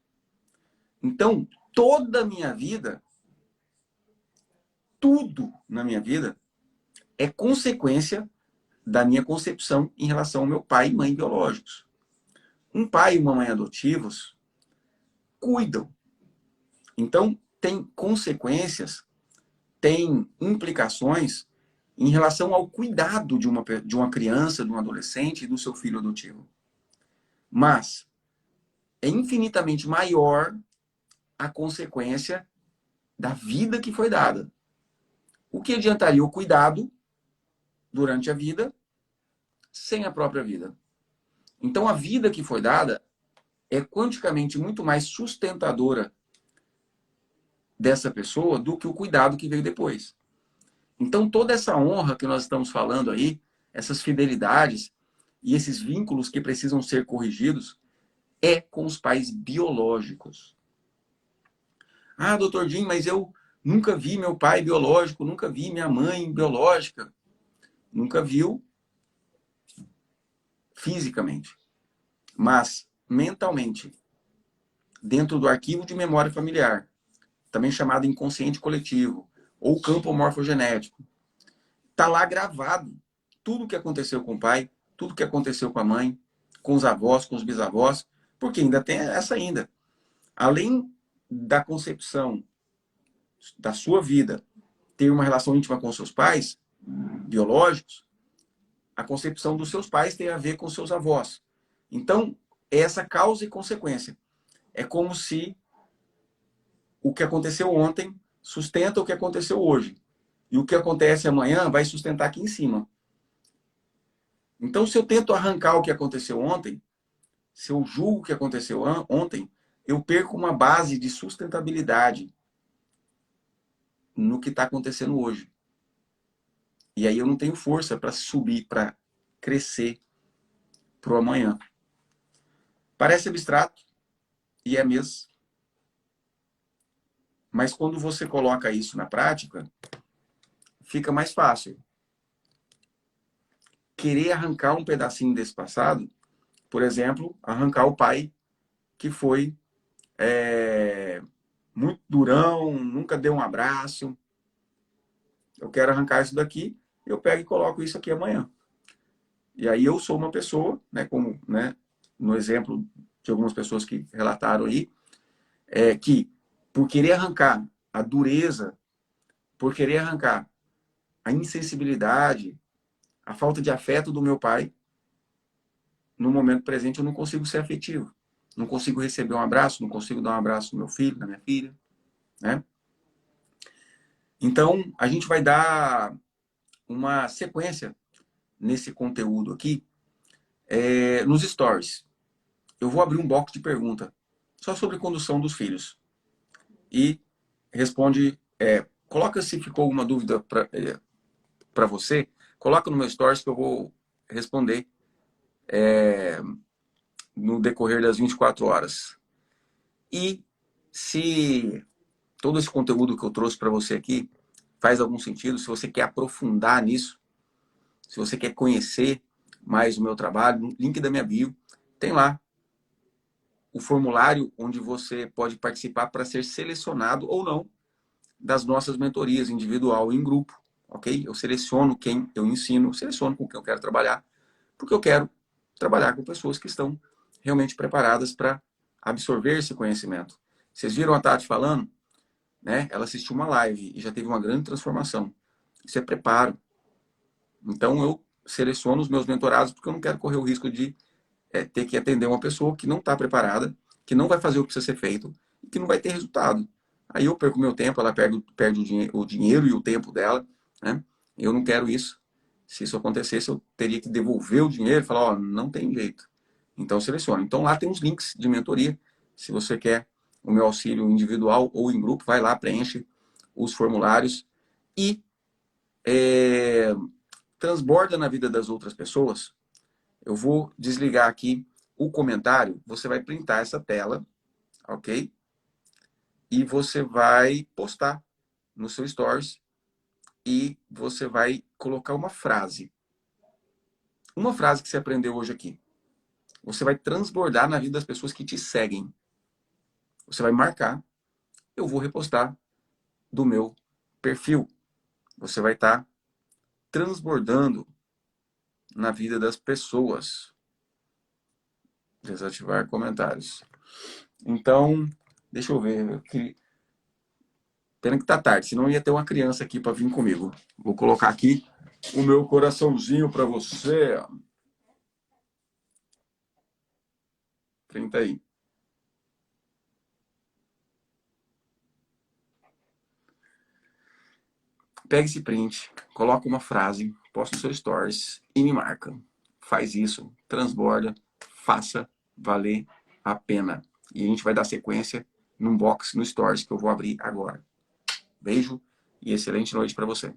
Então, toda a minha vida, tudo na minha vida, é consequência da minha concepção em relação ao meu pai e mãe biológicos. Um pai e uma mãe adotivos cuidam. Então, tem consequências, tem implicações em relação ao cuidado de uma criança, de um adolescente e do seu filho adotivo. Mas é infinitamente maior a consequência da vida que foi dada. O que adiantaria o cuidado durante a vida sem a própria vida? Então, a vida que foi dada é quanticamente muito mais sustentadora dessa pessoa do que o cuidado que veio depois. Então, toda essa honra que nós estamos falando aí, essas fidelidades e esses vínculos que precisam ser corrigidos, é com os pais biológicos. Ah, doutor Jim, mas eu nunca vi meu pai biológico, nunca vi minha mãe biológica. Nunca viu fisicamente, mas mentalmente, dentro do arquivo de memória familiar, também chamado inconsciente coletivo, ou campo morfogenético. Está lá gravado tudo o que aconteceu com o pai, tudo o que aconteceu com a mãe, com os avós, com os bisavós, porque ainda tem essa ainda. Além da concepção da sua vida ter uma relação íntima com seus pais biológicos, a concepção dos seus pais tem a ver com seus avós. Então, é essa causa e consequência. É como se o que aconteceu ontem sustenta o que aconteceu hoje. E o que acontece amanhã vai sustentar aqui em cima. Então, se eu tento arrancar o que aconteceu ontem, se eu julgo o que aconteceu ontem, eu perco uma base de sustentabilidade no que está acontecendo hoje. E aí eu não tenho força para subir, para crescer para o amanhã. Parece abstrato, e é mesmo. Mas quando você coloca isso na prática, fica mais fácil. Querer arrancar um pedacinho desse passado, por exemplo, arrancar o pai que foi muito durão, nunca deu um abraço. Eu quero arrancar isso daqui, eu pego e coloco isso aqui amanhã. E aí eu sou uma pessoa, né, como, né, no exemplo de algumas pessoas que relataram aí, que por querer arrancar a dureza, por querer arrancar a insensibilidade, a falta de afeto do meu pai, no momento presente eu não consigo ser afetivo. Não consigo receber um abraço, não consigo dar um abraço no meu filho, na minha filha, né? Então, a gente vai dar uma sequência nesse conteúdo aqui, nos stories. Eu vou abrir um box de pergunta só sobre condução dos filhos. E responde, coloca se ficou alguma dúvida para você, coloca no meu stories que eu vou responder no decorrer das 24 horas. E se todo esse conteúdo que eu trouxe para você aqui faz algum sentido, se você quer aprofundar nisso, se você quer conhecer mais o meu trabalho, no link da minha bio, tem lá o formulário onde você pode participar para ser selecionado ou não das nossas mentorias individual e em grupo, ok? Eu seleciono quem eu ensino, seleciono com quem eu quero trabalhar, porque eu quero trabalhar com pessoas que estão realmente preparadas para absorver esse conhecimento. Vocês viram a Tati falando? Né? Ela assistiu uma live e já teve uma grande transformação. Isso é preparo. Então eu seleciono os meus mentorados porque eu não quero correr o risco de ter que atender uma pessoa que não está preparada, que não vai fazer o que precisa ser feito e que não vai ter resultado. Aí eu perco meu tempo, ela perde o dinheiro e o tempo dela, né? Eu não quero isso. Se isso acontecesse, eu teria que devolver o dinheiro e falar, ó, não tem jeito. Então selecione. Então lá tem uns links de mentoria. Se você quer o meu auxílio individual ou em grupo, vai lá, preenche os formulários e transborda na vida das outras pessoas. Eu vou desligar aqui o comentário, você vai printar essa tela, ok? E você vai postar no seu stories e você vai colocar uma frase. Uma frase que você aprendeu hoje aqui. Você vai transbordar na vida das pessoas que te seguem. Você vai marcar, eu vou repostar do meu perfil. Você vai estar transbordando na vida das pessoas. Desativar comentários. Então, deixa eu ver. Pena que tá tarde, senão ia ter uma criança aqui para vir comigo. Vou colocar aqui o meu coraçãozinho para você. 30 aí. pega esse print, coloca uma frase, posta no seu stories e me marca. Faz isso, transborda, faça valer a pena. E a gente vai dar sequência num box no stories que eu vou abrir agora. Beijo e excelente noite para você.